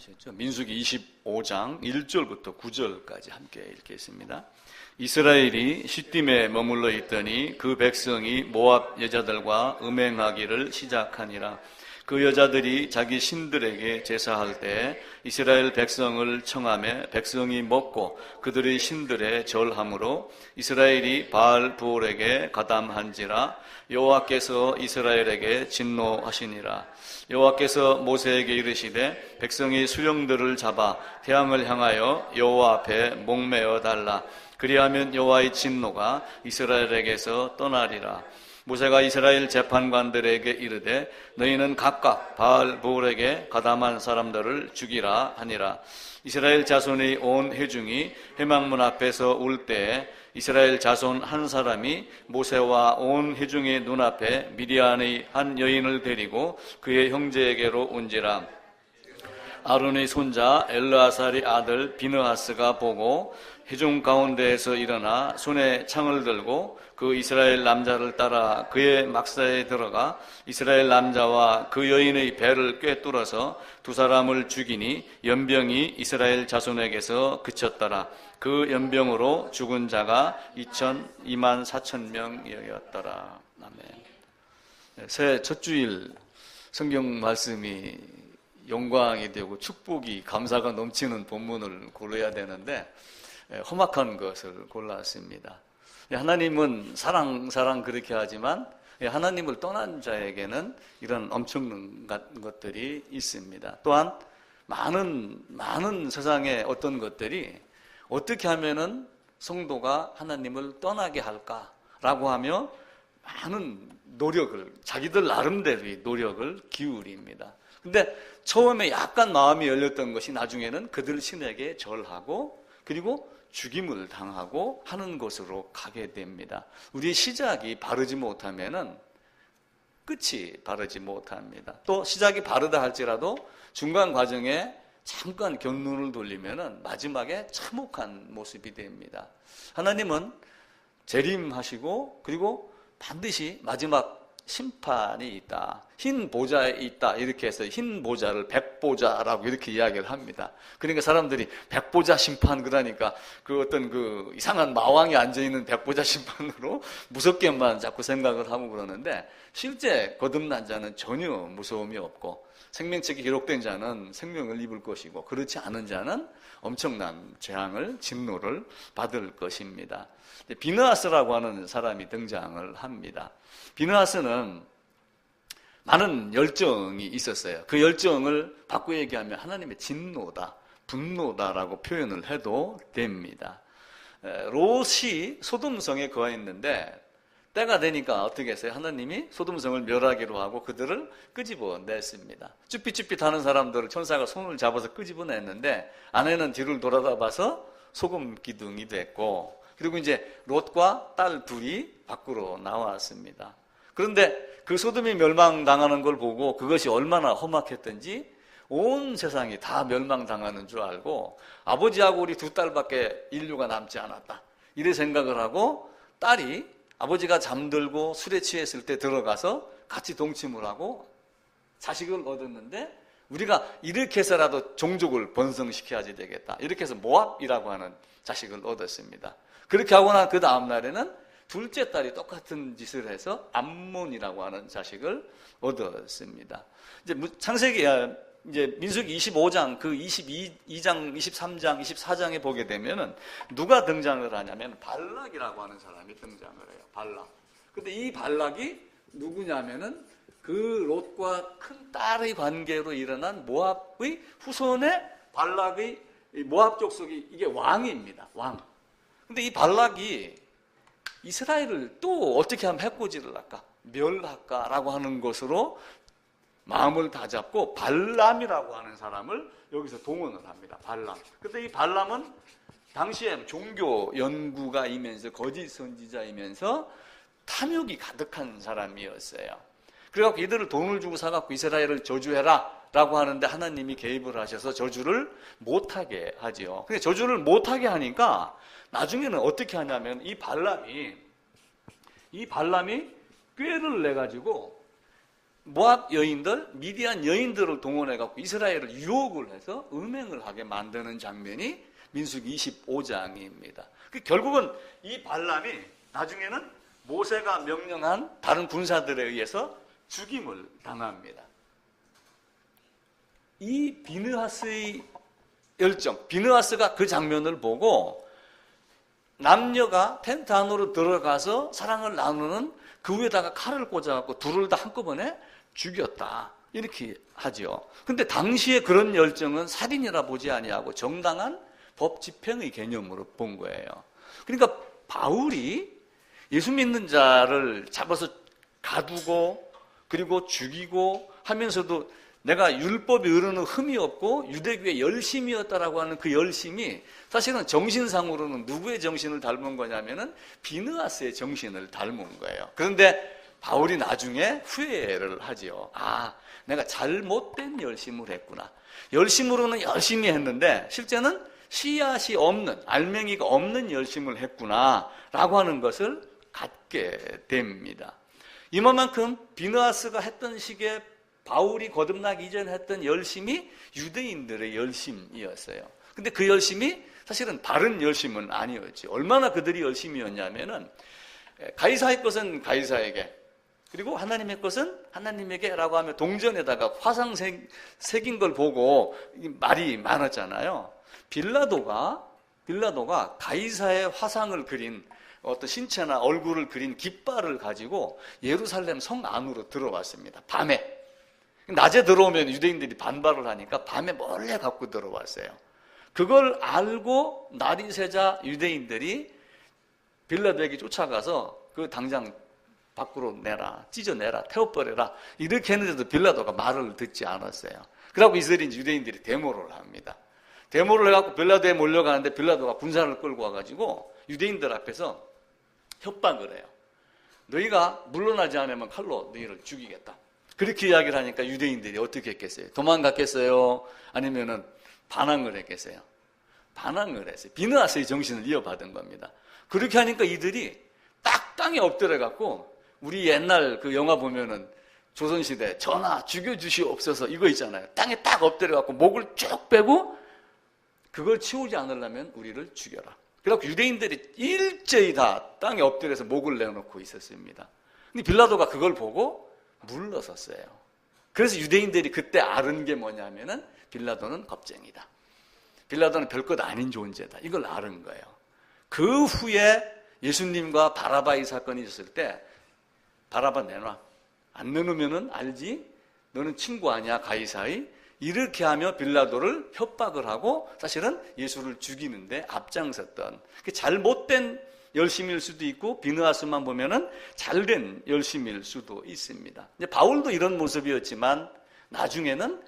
하셨죠? 민수기 25장 1절부터 9절까지 함께 읽겠습니다. 이스라엘이 시딤에 머물러 있더니 그 백성이 모압 여자들과 음행하기를 시작하니라. 그 여자들이 자기 신들에게 제사할 때 이스라엘 백성을 청하며 백성이 먹고 그들의 신들에 절함으로 이스라엘이 바알 부올에게 가담한지라. 여호와께서 이스라엘에게 진노하시니라. 여호와께서 모세에게 이르시되 백성이 수령들을 잡아 태양을 향하여 여호와 앞에 목매어 달라. 그리하면 여호와의 진노가 이스라엘에게서 떠나리라. 모세가 이스라엘 재판관들에게 이르되 너희는 각각 바알 부올에게 가담한 사람들을 죽이라 하니라. 이스라엘 자손의 온 회중이 회막문 앞에서 울 때에 이스라엘 자손 한 사람이 모세와 온 회중의 눈앞에 미디안의 한 여인을 데리고 그의 형제에게로 온지라. 아론의 손자 엘르아살의 아들 비느하스가 보고 회중 가운데에서 일어나 손에 창을 들고 그 이스라엘 남자를 따라 그의 막사에 들어가 이스라엘 남자와 그 여인의 배를 꿰뚫어서 두 사람을 죽이니 연병이 이스라엘 자손에게서 그쳤더라. 그 연병으로 죽은 자가 2만 4천 명이었더라. 아멘. 새 첫 주일 성경 말씀이 영광이 되고 축복이 감사가 넘치는 본문을 고르야 되는데 험악한 것을 골랐습니다. 하나님은 사랑 그렇게 하지만 하나님을 떠난 자에게는 이런 엄청난 것들이 있습니다. 또한 많은 세상의 어떤 것들이 어떻게 하면은 성도가 하나님을 떠나게 할까라고 하며 많은 노력을, 자기들 나름대로의 노력을 기울입니다. 근데 처음에 약간 마음이 열렸던 것이 나중에는 그들 신에게 절하고 그리고 죽임을 당하고 하는 곳으로 가게 됩니다. 우리의 시작이 바르지 못하면은 끝이 바르지 못합니다. 또 시작이 바르다 할지라도 중간 과정에 잠깐 곁눈을 돌리면은 마지막에 참혹한 모습이 됩니다. 하나님은 재림하시고 그리고 반드시 마지막 심판이 있다. 흰 보좌에 있다. 이렇게 해서 흰 보좌를 백보좌라고 이렇게 이야기를 합니다. 그러니까 사람들이 백보좌 심판 그러니까 그 어떤 그 이상한 마왕이 앉아있는 백보좌 심판으로 무섭게만 자꾸 생각을 하고 그러는데 실제 거듭난 자는 전혀 무서움이 없고 생명책이 기록된 자는 생명을 입을 것이고 그렇지 않은 자는 엄청난 재앙을 진노를 받을 것입니다. 비느하스라고 하는 사람이 등장을 합니다. 비느하스는 많은 열정이 있었어요. 그 열정을 바꿔 얘기하면 하나님의 진노다, 분노다라고 표현을 해도 됩니다. 롯이 소돔성에 거했는데 때가 되니까 어떻게 했어요? 하나님이 소돔성을 멸하기로 하고 그들을 끄집어냈습니다. 쭈삣쭈삣 하는 사람들을 천사가 손을 잡아서 끄집어냈는데 아내는 뒤를 돌아다 봐서 소금 기둥이 됐고 그리고 이제 롯과 딸 둘이 밖으로 나왔습니다. 그런데 그 소돔이 멸망당하는 걸 보고 그것이 얼마나 험악했던지 온 세상이 다 멸망당하는 줄 알고 아버지하고 우리 두 딸밖에 인류가 남지 않았다. 이래 생각을 하고 딸이 아버지가 잠들고 술에 취했을 때 들어가서 같이 동침을 하고 자식을 얻었는데 우리가 이렇게 해서라도 종족을 번성시켜야지 되겠다. 이렇게 해서 모압이라고 하는 자식을 얻었습니다. 그렇게 하고 난 그 다음 날에는 둘째 딸이 똑같은 짓을 해서 암몬이라고 하는 자식을 얻었습니다. 이제 창세기 이제 민수기 25장 그 22장, 23장, 24장에 보게 되면은 누가 등장을 하냐면 발락이라고 하는 사람이 등장을 해요. 발락. 근데 이 발락이 누구냐면은 그 롯과 큰 딸의 관계로 일어난 모압의 후손의 발락의 모압 족속이 이게 왕입니다. 왕. 근데 이 발락이 이스라엘을 또 어떻게 하면 해코지를 할까? 멸할까라고 하는 것으로 마음을 다잡고 발람이라고 하는 사람을 여기서 동원을 합니다. 발람. 근데 이 발람은 당시에 종교 연구가이면서 거짓 선지자이면서 탐욕이 가득한 사람이었어요. 그래갖고 이들을 돈을 주고 사갖고 이스라엘을 저주해라 라고 하는데 하나님이 개입을 하셔서 저주를 못하게 하지요. 근데 저주를 못하게 하니까 나중에는 어떻게 하냐면 이 발람이 꾀를 내가지고 모압 여인들, 미디안 여인들을 동원해갖고 이스라엘을 유혹을 해서 음행을 하게 만드는 장면이 민수기 25장입니다. 결국은 이 발람이 나중에는 모세가 명령한 다른 군사들에 의해서 죽임을 당합니다. 이 비느하스의 열정, 비느하스가 그 장면을 보고 남녀가 텐트 안으로 들어가서 사랑을 나누는 그 위에다가 칼을 꽂아갖고 둘을 다 한꺼번에 죽였다. 이렇게 하죠. 근데 당시에 그런 열정은 살인이라 보지 아니하고 정당한 법 집행의 개념으로 본 거예요. 그러니까 바울이 예수 믿는 자를 잡아서 가두고 그리고 죽이고 하면서도 내가 율법이 이르는 흠이 없고 유대교의 열심이었다라고 하는 그 열심이 사실은 정신상으로는 누구의 정신을 닮은 거냐면은 비느하스의 정신을 닮은 거예요. 그런데 바울이 나중에 후회를 하지요. 아, 내가 잘못된 열심을 했구나. 열심으로는 열심히 했는데 실제는 씨앗이 없는, 알맹이가 없는 열심을 했구나 라고 하는 것을 갖게 됩니다. 이만큼 비느하스가 했던 식의 바울이 거듭나기 이전에 했던 열심이 유대인들의 열심이었어요. 근데 그 열심이 사실은 바른 열심은 아니었지. 얼마나 그들이 열심이었냐면은 가이사의 것은 가이사에게, 그리고 하나님의 것은 하나님에게 라고 하며 동전에다가 화상 새긴 걸 보고 말이 많았잖아요. 빌라도가 가이사의 화상을 그린 어떤 신체나 얼굴을 그린 깃발을 가지고 예루살렘 성 안으로 들어왔습니다. 밤에. 낮에 들어오면 유대인들이 반발을 하니까 밤에 몰래 갖고 들어왔어요. 그걸 알고 날이 새자 유대인들이 빌라도에게 쫓아가서 그 당장 밖으로 내라, 찢어내라, 태워버려라 이렇게 했는데도 빌라도가 말을 듣지 않았어요. 그러고 이스라엘 유대인들이 데모를 합니다. 데모를 해갖고 빌라도에 몰려가는데 빌라도가 군사를 끌고 와가지고 유대인들 앞에서 협박을 해요. 너희가 물러나지 않으면 칼로 너희를 죽이겠다. 그렇게 이야기를 하니까 유대인들이 어떻게 했겠어요? 도망갔겠어요? 아니면은 반항을 했겠어요? 반항을 했어요. 비느하스의 정신을 이어받은 겁니다. 그렇게 하니까 이들이 딱 땅에 엎드려갖고 우리 옛날 그 영화 보면은 조선시대 전하 죽여주시옵소서 이거 있잖아요. 땅에 딱 엎드려갖고 목을 쭉 빼고 그걸 치우지 않으려면 우리를 죽여라. 그래갖고 유대인들이 일제히 다 땅에 엎드려서 목을 내놓고 있었습니다. 근데 빌라도가 그걸 보고 물러섰어요. 그래서 유대인들이 그때 알은 게 뭐냐면은 빌라도는 겁쟁이다. 빌라도는 별것 아닌 존재다. 이걸 알은 거예요. 그 후에 예수님과 바라바의 사건이 있었을 때 바라바 내놔. 안 내놓으면은 알지? 너는 친구 아니야 가이사의? 이렇게 하며 빌라도를 협박을 하고 사실은 예수를 죽이는데 앞장섰던 잘못된 열심일 수도 있고 비느하스만 보면은 잘된 열심일 수도 있습니다. 이제 바울도 이런 모습이었지만 나중에는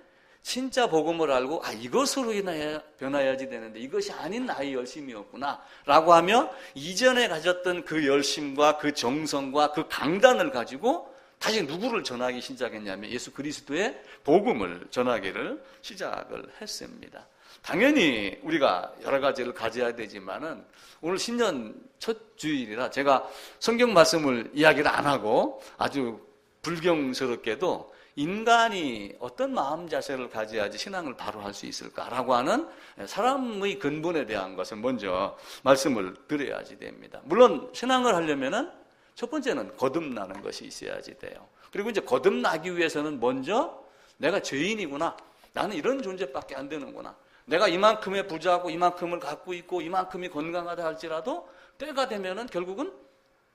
진짜 복음을 알고 이것으로 인하여 변화해야지 되는데 이것이 아닌 나의 열심이었구나 라고 하며 이전에 가졌던 그 열심과 그 정성과 그 강단을 가지고 다시 누구를 전하기 시작했냐면 예수 그리스도의 복음을 전하기를 시작을 했습니다. 당연히 우리가 여러 가지를 가져야 되지만은 오늘 신년 첫 주일이라 제가 성경 말씀을 이야기를 안 하고 아주 불경스럽게도 인간이 어떤 마음 자세를 가져야지 신앙을 바로 할 수 있을까라고 하는 사람의 근본에 대한 것을 먼저 말씀을 드려야지 됩니다. 물론 신앙을 하려면은 첫 번째는 거듭나는 것이 있어야지 돼요. 그리고 이제 거듭나기 위해서는 먼저 내가 죄인이구나. 나는 이런 존재밖에 안 되는구나. 내가 이만큼의 부자고 이만큼을 갖고 있고 이만큼이 건강하다 할지라도 때가 되면은 결국은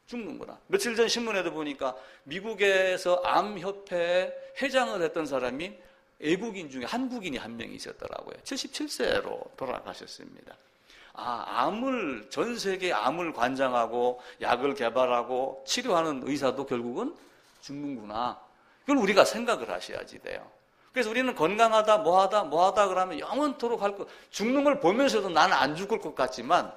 죽는구나. 며칠 전 신문에도 보니까 미국에서 암협회에 회장을 했던 사람이 외국인 중에 한국인이 한 명 있었더라고요. 77세로 돌아가셨습니다. 암을 전 세계 암을 관장하고 약을 개발하고 치료하는 의사도 결국은 죽는구나. 이걸 우리가 생각을 하셔야지 돼요. 그래서 우리는 건강하다, 뭐하다 그러면 영원토록 할 것, 죽는 걸 보면서도 나는 안 죽을 것 같지만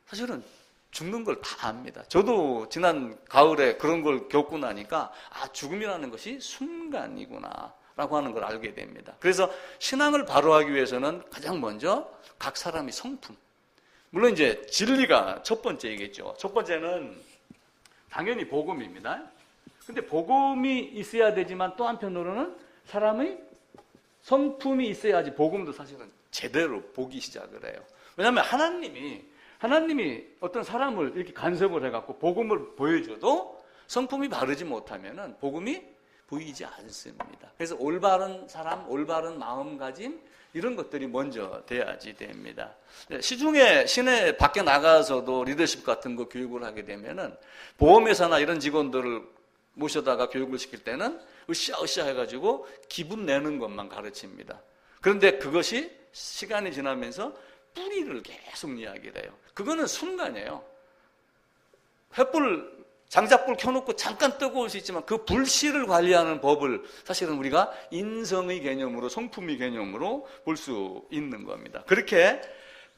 사실은 죽는 걸 다 압니다. 저도 지난 가을에 그런 걸 겪고 나니까 죽음이라는 것이 순간이구나 라고 하는 걸 알게 됩니다. 그래서 신앙을 바로 하기 위해서는 가장 먼저 각 사람의 성품, 물론 이제 진리가 첫 번째이겠죠. 첫 번째는 당연히 복음입니다. 근데 복음이 있어야 되지만 또 한편으로는 사람의 성품이 있어야지 복음도 사실은 제대로 보기 시작을 해요. 왜냐하면 하나님이 어떤 사람을 이렇게 간섭을 해갖고 복음을 보여줘도 성품이 바르지 못하면은 복음이 보이지 않습니다. 그래서 올바른 사람, 올바른 마음가짐 이런 것들이 먼저 돼야지 됩니다. 시중에 밖에 나가서도 리더십 같은 거 교육을 하게 되면은 보험회사나 이런 직원들을 모셔다가 교육을 시킬 때는 으쌰으쌰 해가지고 기분 내는 것만 가르칩니다. 그런데 그것이 시간이 지나면서 뿌리를 계속 이야기를 해요. 그거는 순간이에요. 횃불, 장작불 켜놓고 잠깐 뜨거울 수 있지만 그 불씨를 관리하는 법을 사실은 우리가 인성의 개념으로, 성품의 개념으로 볼 수 있는 겁니다. 그렇게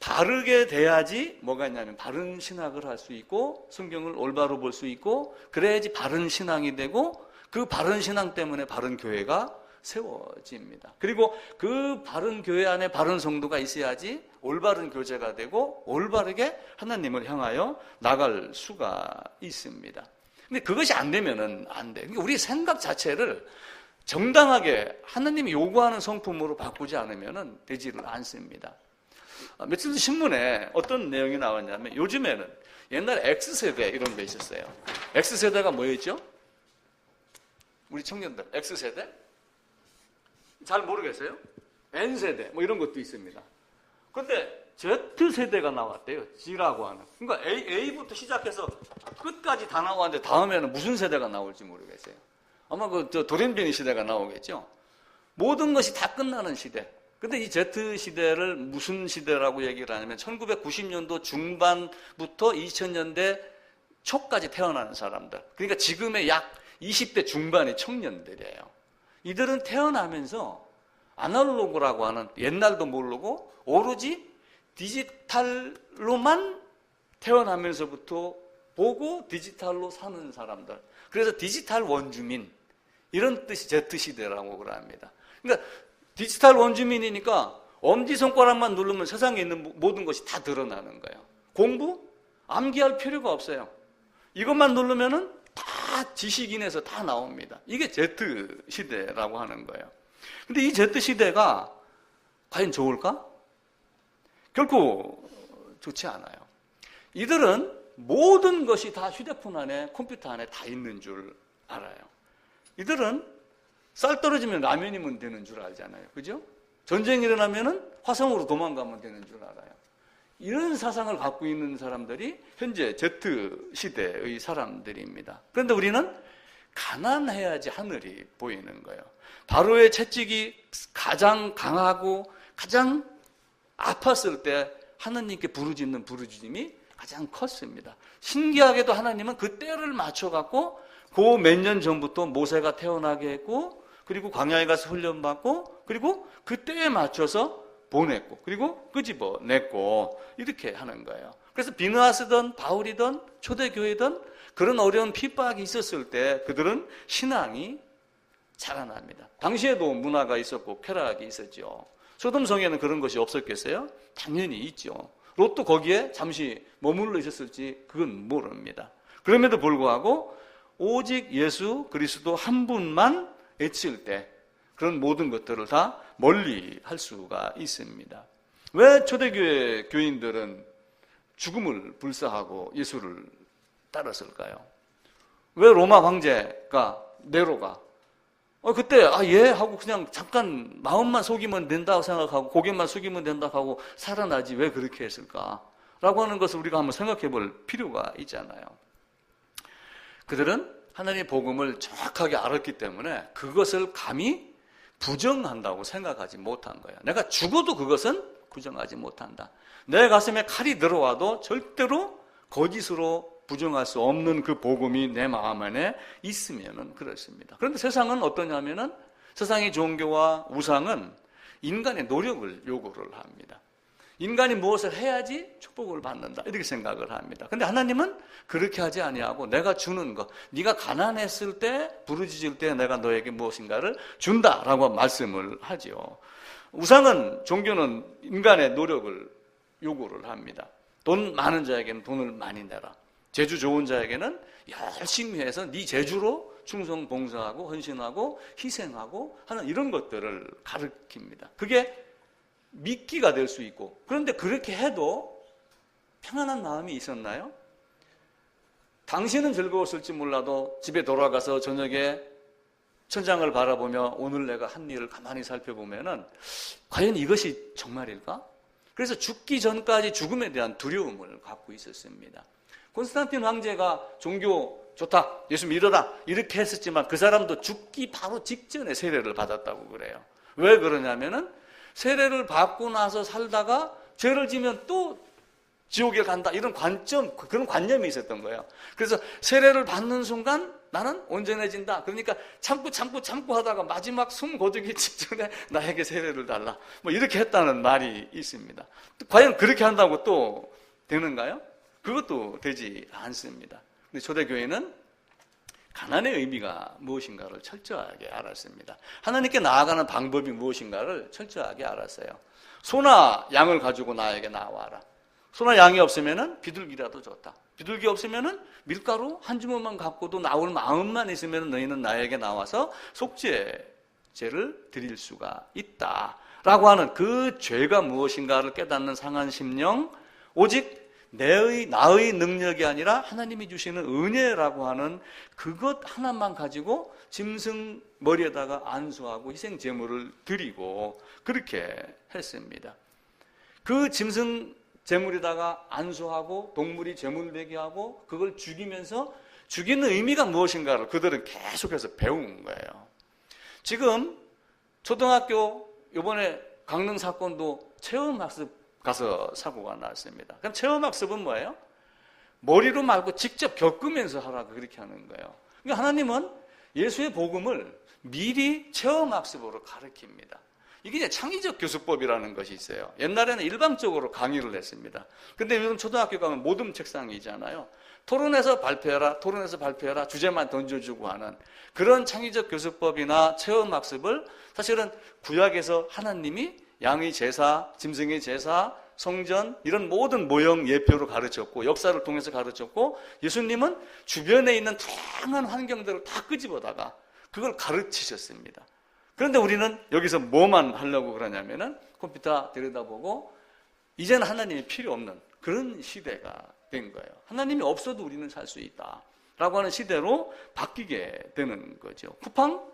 바르게 돼야지 뭐가 있냐면 바른 신학을 할 수 있고 성경을 올바로 볼 수 있고 그래야지 바른 신앙이 되고 그 바른 신앙 때문에 바른 교회가 세워집니다. 그리고 그 바른 교회 안에 바른 성도가 있어야지 올바른 교제가 되고 올바르게 하나님을 향하여 나갈 수가 있습니다. 근데 그것이 안 되면은 안 돼. 그러니까 우리 생각 자체를 정당하게 하나님이 요구하는 성품으로 바꾸지 않으면은 되지를 않습니다. 며칠 전 신문에 어떤 내용이 나왔냐면 요즘에는 옛날에 X세대 이런 게 있었어요. X세대가 뭐였죠? 우리 청년들 X세대? 잘 모르겠어요? N세대 뭐 이런 것도 있습니다. 그런데 Z세대가 나왔대요. G라고 하는. 그러니까 A부터 시작해서 끝까지 다 나왔는데 다음에는 무슨 세대가 나올지 모르겠어요. 아마 도련변이 시대가 나오겠죠. 모든 것이 다 끝나는 시대. 근데 이 Z시대를 무슨 시대라고 얘기를 하냐면 1990년도 중반부터 2000년대 초까지 태어나는 사람들. 그러니까 지금의 약 20대 중반의 청년들이에요. 이들은 태어나면서 아날로그라고 하는 옛날도 모르고 오로지 디지털로만 태어나면서부터 보고 디지털로 사는 사람들. 그래서 디지털 원주민 이런 뜻이 Z시대라고 그럽니다. 그러니까 디지털 원주민이니까 엄지손가락만 누르면 세상에 있는 모든 것이 다 드러나는 거예요. 공부? 암기할 필요가 없어요. 이것만 누르면은 다 지식인에서 다 나옵니다. 이게 Z시대라고 하는 거예요. 근데 이 Z시대가 과연 좋을까? 결코 좋지 않아요. 이들은 모든 것이 다 휴대폰 안에, 컴퓨터 안에 다 있는 줄 알아요. 이들은 쌀 떨어지면 라면이면 되는 줄 알잖아요. 그죠? 전쟁이 일어나면은 화성으로 도망가면 되는 줄 알아요. 이런 사상을 갖고 있는 사람들이 현재 Z시대의 사람들입니다. 그런데 우리는 가난해야지 하늘이 보이는 거예요. 바로의 채찍이 가장 강하고 가장 아팠을 때 하나님께 부르짖는 부르짖음이 가장 컸습니다. 신기하게도 하나님은 그 때를 맞춰갖고 그 몇 년 전부터 모세가 태어나게 했고 그리고 광야에 가서 훈련받고 그리고 그 때에 맞춰서 보냈고 그리고 끄집어냈고 이렇게 하는 거예요. 그래서 비느하스든 바울이든 초대교회든 그런 어려운 핍박이 있었을 때 그들은 신앙이 자라납니다. 당시에도 문화가 있었고 쾌락이 있었죠. 소돔성에는 그런 것이 없었겠어요? 당연히 있죠. 롯도 거기에 잠시 머물러 있었을지 그건 모릅니다. 그럼에도 불구하고 오직 예수 그리스도 한 분만 외칠 때 그런 모든 것들을 다 멀리 할 수가 있습니다. 왜 초대교회 교인들은 죽음을 불사하고 예수를 따랐을까요? 왜 로마 황제가 네로가 그때 예 하고 그냥 잠깐 마음만 속이면 된다고 생각하고 고개만 숙이면 된다고 하고 살아나지 왜 그렇게 했을까라고 하는 것을 우리가 한번 생각해 볼 필요가 있잖아요. 그들은 하나님의 복음을 정확하게 알았기 때문에 그것을 감히 부정한다고 생각하지 못한 거예요. 내가 죽어도 그것은 부정하지 못한다. 내 가슴에 칼이 들어와도 절대로 거짓으로 부정할 수 없는 그 복음이 내 마음 안에 있으면은 그렇습니다. 그런데 세상은 어떠냐면은 세상의 종교와 우상은 인간의 노력을 요구를 합니다. 인간이 무엇을 해야지 축복을 받는다 이렇게 생각을 합니다. 그런데 하나님은 그렇게 하지 아니하고 내가 주는 것, 네가 가난했을 때 부르짖을 때 내가 너에게 무엇인가를 준다라고 말씀을 하죠. 우상은 종교는 인간의 노력을 요구를 합니다. 돈 많은 자에게는 돈을 많이 내라. 재주 좋은 자에게는 열심히 해서 네 재주로 충성 봉사하고 헌신하고 희생하고 하는 이런 것들을 가르칩니다. 그게 미끼가 될 수 있고, 그런데 그렇게 해도 평안한 마음이 있었나요? 당신은 즐거웠을지 몰라도 집에 돌아가서 저녁에 천장을 바라보며 오늘 내가 한 일을 가만히 살펴보면은 과연 이것이 정말일까? 그래서 죽기 전까지 죽음에 대한 두려움을 갖고 있었습니다. 콘스탄틴 황제가 종교 좋다, 예수 믿어라 이렇게 했었지만 그 사람도 죽기 바로 직전에 세례를 받았다고 그래요. 왜 그러냐면은 세례를 받고 나서 살다가 죄를 지면 또 지옥에 간다 이런 관점, 그런 관념이 있었던 거예요. 그래서 세례를 받는 순간 나는 온전해진다. 그러니까 참고 하다가 마지막 숨 고르기 직전에 나에게 세례를 달라. 뭐 이렇게 했다는 말이 있습니다. 과연 그렇게 한다고 또 되는가요? 그것도 되지 않습니다. 근데 초대교회는 가난의 의미가 무엇인가를 철저하게 알았습니다. 하나님께 나아가는 방법이 무엇인가를 철저하게 알았어요. 소나 양을 가지고 나에게 나와라. 소나 양이 없으면은 비둘기라도 좋다. 비둘기 없으면은 밀가루 한 주먹만 갖고도 나올 마음만 있으면 너희는 나에게 나와서 속죄제를 드릴 수가 있다라고 하는 그 죄가 무엇인가를 깨닫는 상한 심령, 오직 나의 능력이 아니라 하나님이 주시는 은혜라고 하는 그것 하나만 가지고 짐승 머리에다가 안수하고 희생 제물을 드리고 그렇게 했습니다. 그 짐승 제물에다가 안수하고 동물이 제물 되게 하고 그걸 죽이면서 죽이는 의미가 무엇인가를 그들은 계속해서 배운 거예요. 지금 초등학교 이번에 강릉 사건도 체험학습 가서 사고가 났습니다. 그럼 체험학습은 뭐예요? 머리로 말고 직접 겪으면서 하라고 그렇게 하는 거예요. 그러니까 하나님은 예수의 복음을 미리 체험학습으로 가르칩니다. 이게 이제 창의적 교수법이라는 것이 있어요. 옛날에는 일방적으로 강의를 했습니다. 근데 요즘 초등학교 가면 모든 책상이잖아요. 토론해서 발표해라, 주제만 던져주고 하는 그런 창의적 교수법이나 체험학습을 사실은 구약에서 하나님이 양의 제사, 짐승의 제사, 성전 이런 모든 모형 예표로 가르쳤고 역사를 통해서 가르쳤고 예수님은 주변에 있는 다양한 환경들을 다 끄집어다가 그걸 가르치셨습니다. 그런데 우리는 여기서 뭐만 하려고 그러냐면은 컴퓨터 들여다보고 이제는 하나님이 필요 없는 그런 시대가 된 거예요. 하나님이 없어도 우리는 살 수 있다라고 하는 시대로 바뀌게 되는 거죠. 쿠팡?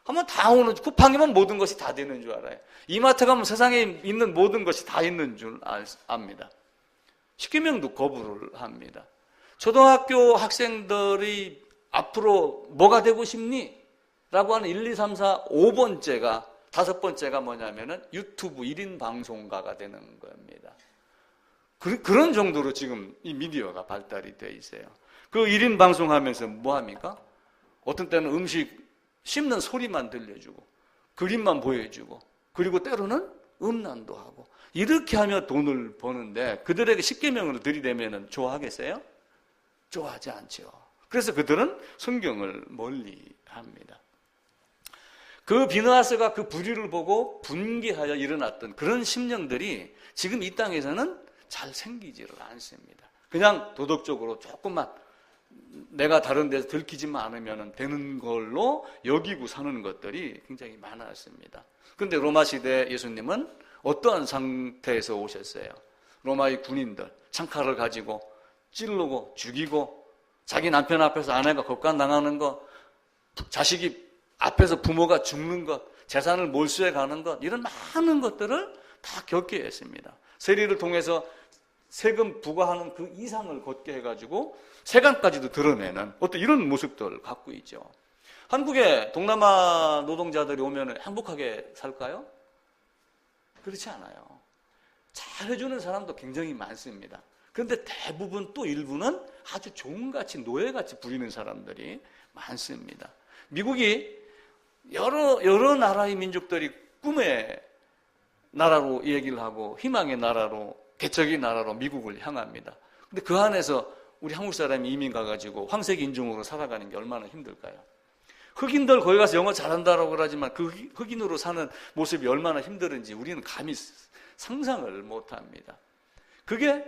하면 다 오는, 쿠팡이면 모든 것이 다 되는 줄 알아요. 이마트 가면 세상에 있는 모든 것이 다 있는 줄 압니다. 십계명도 거부를 합니다. 초등학교 학생들이 앞으로 뭐가 되고 싶니? 라고 하는 1, 2, 3, 4, 5번째가, 5번째가 뭐냐면은 유튜브 1인 방송가가 되는 겁니다. 그런 정도로 지금 이 미디어가 발달이 되어 있어요. 그 1인 방송하면서 뭐 합니까? 어떤 때는 음식 씹는 소리만 들려주고, 그림만 보여주고, 그리고 때로는 음란도 하고, 이렇게 하며 돈을 버는데 그들에게 십계명을 들이대면 좋아하겠어요? 좋아하지 않죠. 그래서 그들은 성경을 멀리 합니다. 그 비느하스가 그 불의를 보고 분개하여 일어났던 그런 심령들이 지금 이 땅에서는 잘 생기지를 않습니다. 그냥 도덕적으로 조금만 내가 다른 데서 들키지만 않으면 되는 걸로 여기고 사는 것들이 굉장히 많았습니다. 그런데 로마 시대 예수님은 어떠한 상태에서 오셨어요? 로마의 군인들 창칼을 가지고 찌르고 죽이고 자기 남편 앞에서 아내가 겁간당하는 것, 자식이 앞에서 부모가 죽는 것, 재산을 몰수해 가는 것, 이런 많은 것들을 다 겪게 했습니다. 세리를 통해서 세금 부과하는 그 이상을 걷게 해가지고 세금까지도 드러내는 어떤 이런 모습들을 갖고 있죠. 한국에 동남아 노동자들이 오면 행복하게 살까요? 그렇지 않아요. 잘해주는 사람도 굉장히 많습니다. 그런데 대부분 또 일부는 아주 종같이 노예같이 부리는 사람들이 많습니다. 미국이 여러 나라의 민족들이 꿈의 나라로 얘기를 하고 희망의 나라로, 개척의 나라로 미국을 향합니다. 근데 그 안에서 우리 한국 사람이 이민 가가지고 황색 인종으로 살아가는 게 얼마나 힘들까요? 흑인들 거기 가서 영어 잘한다라고 그러지만 그 흑인으로 사는 모습이 얼마나 힘들은지 우리는 감히 상상을 못합니다. 그게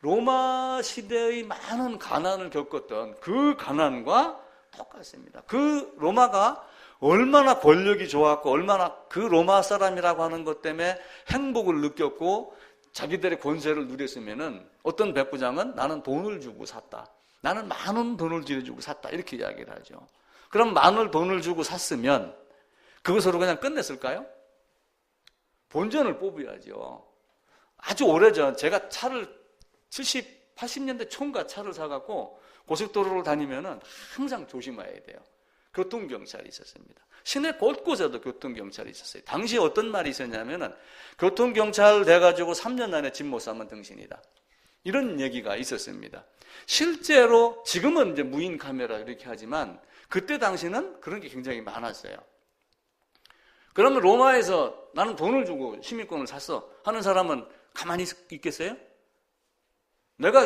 로마 시대의 많은 가난을 겪었던 그 가난과 똑같습니다. 그 로마가 얼마나 권력이 좋았고 얼마나 그 로마 사람이라고 하는 것 때문에 행복을 느꼈고 자기들의 권세를 누렸으면은 어떤 백부장은 나는 돈을 주고 샀다. 나는 많은 돈을 들여주고 샀다. 이렇게 이야기를 하죠. 그럼 많은 돈을 주고 샀으면 그것으로 그냥 끝냈을까요? 본전을 뽑아야죠. 아주 오래전 제가 차를 70, 80년대 총각 차를 사갖고 고속도로를 다니면은 항상 조심해야 돼요. 교통경찰이 있었습니다. 시내 곳곳에도 교통경찰이 있었어요. 당시에 어떤 말이 있었냐면은 교통경찰 돼가지고 3년 안에 집 못 사면 등신이다. 이런 얘기가 있었습니다. 실제로 지금은 이제 무인 카메라 이렇게 하지만 그때 당시는 그런 게 굉장히 많았어요. 그러면 로마에서 나는 돈을 주고 시민권을 샀어 하는 사람은 가만히 있겠어요? 내가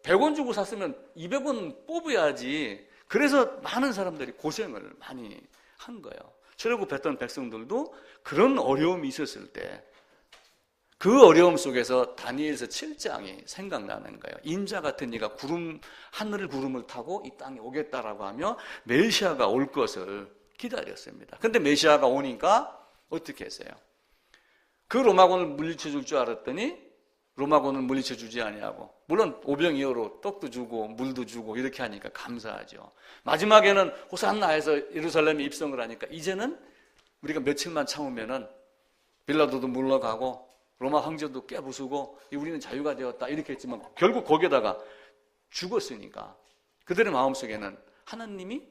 100원 주고 샀으면 200원 뽑아야지. 그래서 많은 사람들이 고생을 많이 한 거예요. 출애굽했던 백성들도 그런 어려움이 있었을 때 그 어려움 속에서 다니엘서 7장이 생각나는 거예요. 인자 같은 이가 하늘 구름을 타고 이 땅에 오겠다라고 하며 메시아가 올 것을 기다렸습니다. 근데 메시아가 오니까 어떻게 했어요? 그 로마군을 물리쳐 줄 줄 알았더니 로마군을 물리쳐 주지 아니하고, 물론 오병이어로 떡도 주고 물도 주고 이렇게 하니까 감사하죠. 마지막에는 호산나에서 예루살렘에 입성을 하니까 이제는 우리가 며칠만 참으면은 빌라도도 물러가고 로마 황제도 깨부수고 우리는 자유가 되었다 이렇게 했지만 결국 거기에다가 죽었으니까 그들의 마음속에는 하나님이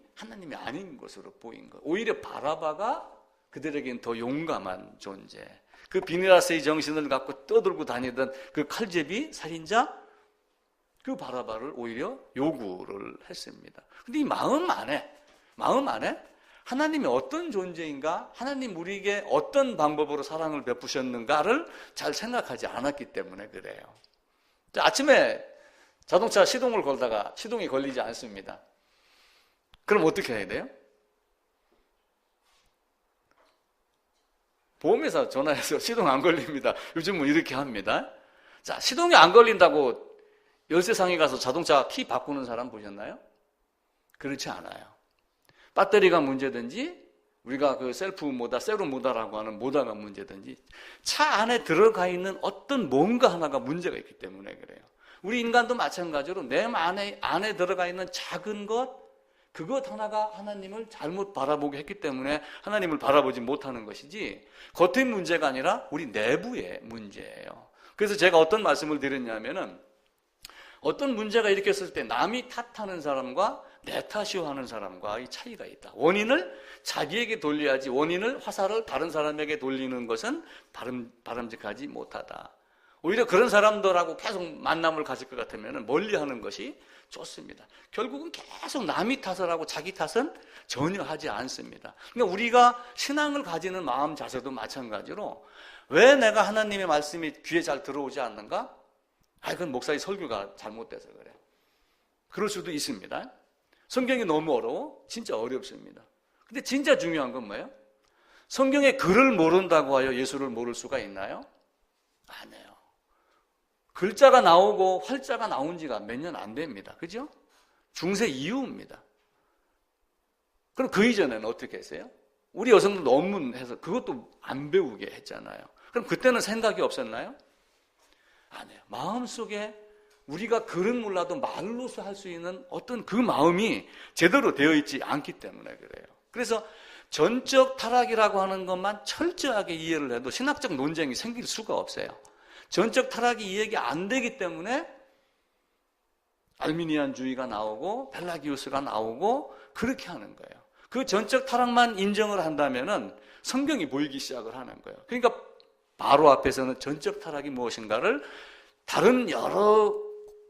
아닌 것으로 보인 거예요. 오히려 바라바가 그들에겐 더 용감한 존재, 그 비니라스의 정신을 갖고 떠들고 다니던 그 칼제비 살인자, 그 바라바를 오히려 요구를 했습니다. 근데 이 마음 안에 하나님이 어떤 존재인가, 하나님 우리에게 어떤 방법으로 사랑을 베푸셨는가를 잘 생각하지 않았기 때문에 그래요. 아침에 자동차 시동을 걸다가 시동이 걸리지 않습니다. 그럼 어떻게 해야 돼요? 보험회사 전화해서 시동 안 걸립니다. 요즘은 이렇게 합니다. 자, 시동이 안 걸린다고 열쇠상에 가서 자동차 키 바꾸는 사람 보셨나요? 그렇지 않아요. 배터리가 문제든지 우리가 그 셀프 모다, 세로 모다라고 하는 모다가 문제든지 차 안에 들어가 있는 어떤 뭔가 하나가 문제가 있기 때문에 그래요. 우리 인간도 마찬가지로 내 안에 들어가 있는 작은 그것 하나가 하나님을 잘못 바라보게 했기 때문에 하나님을 바라보지 못하는 것이지 겉의 문제가 아니라 우리 내부의 문제예요. 그래서 제가 어떤 말씀을 드렸냐면은 어떤 문제가 일으켰을 때 남이 탓하는 사람과 내 탓이요 하는 사람과 이 차이가 있다. 원인을 자기에게 돌려야지 원인을 화살을 다른 사람에게 돌리는 것은 바람직하지 못하다. 오히려 그런 사람들하고 계속 만남을 가질 것 같으면 멀리하는 것이 좋습니다. 결국은 계속 남이 탓을 하고 자기 탓은 전혀 하지 않습니다. 그러니까 우리가 신앙을 가지는 마음 자세도 마찬가지로 왜 내가 하나님의 말씀이 귀에 잘 들어오지 않는가? 그건 목사의 설교가 잘못돼서 그래. 그럴 수도 있습니다. 성경이 너무 어려워? 진짜 어렵습니다. 근데 진짜 중요한 건 뭐예요? 성경의 글을 모른다고 하여 예수를 모를 수가 있나요? 아니에요. 글자가 나오고 활자가 나온 지가 몇 년 안 됩니다. 그죠? 중세 이후입니다. 그럼 그 이전에는 어떻게 했어요? 우리 여성들 논문해서 그것도 안 배우게 했잖아요. 그럼 그때는 생각이 없었나요? 아니에요. 마음속에 우리가 글은 몰라도 말로서 할 수 있는 어떤 그 마음이 제대로 되어 있지 않기 때문에 그래요. 그래서 전적 타락이라고 하는 것만 철저하게 이해를 해도 신학적 논쟁이 생길 수가 없어요. 전적 타락이 이해가 안 되기 때문에 알미니안주의가 나오고 펠라기우스가 나오고 그렇게 하는 거예요. 그 전적 타락만 인정을 한다면은 성경이 보이기 시작을 하는 거예요. 그러니까 바로 앞에서는 전적 타락이 무엇인가를 다른 여러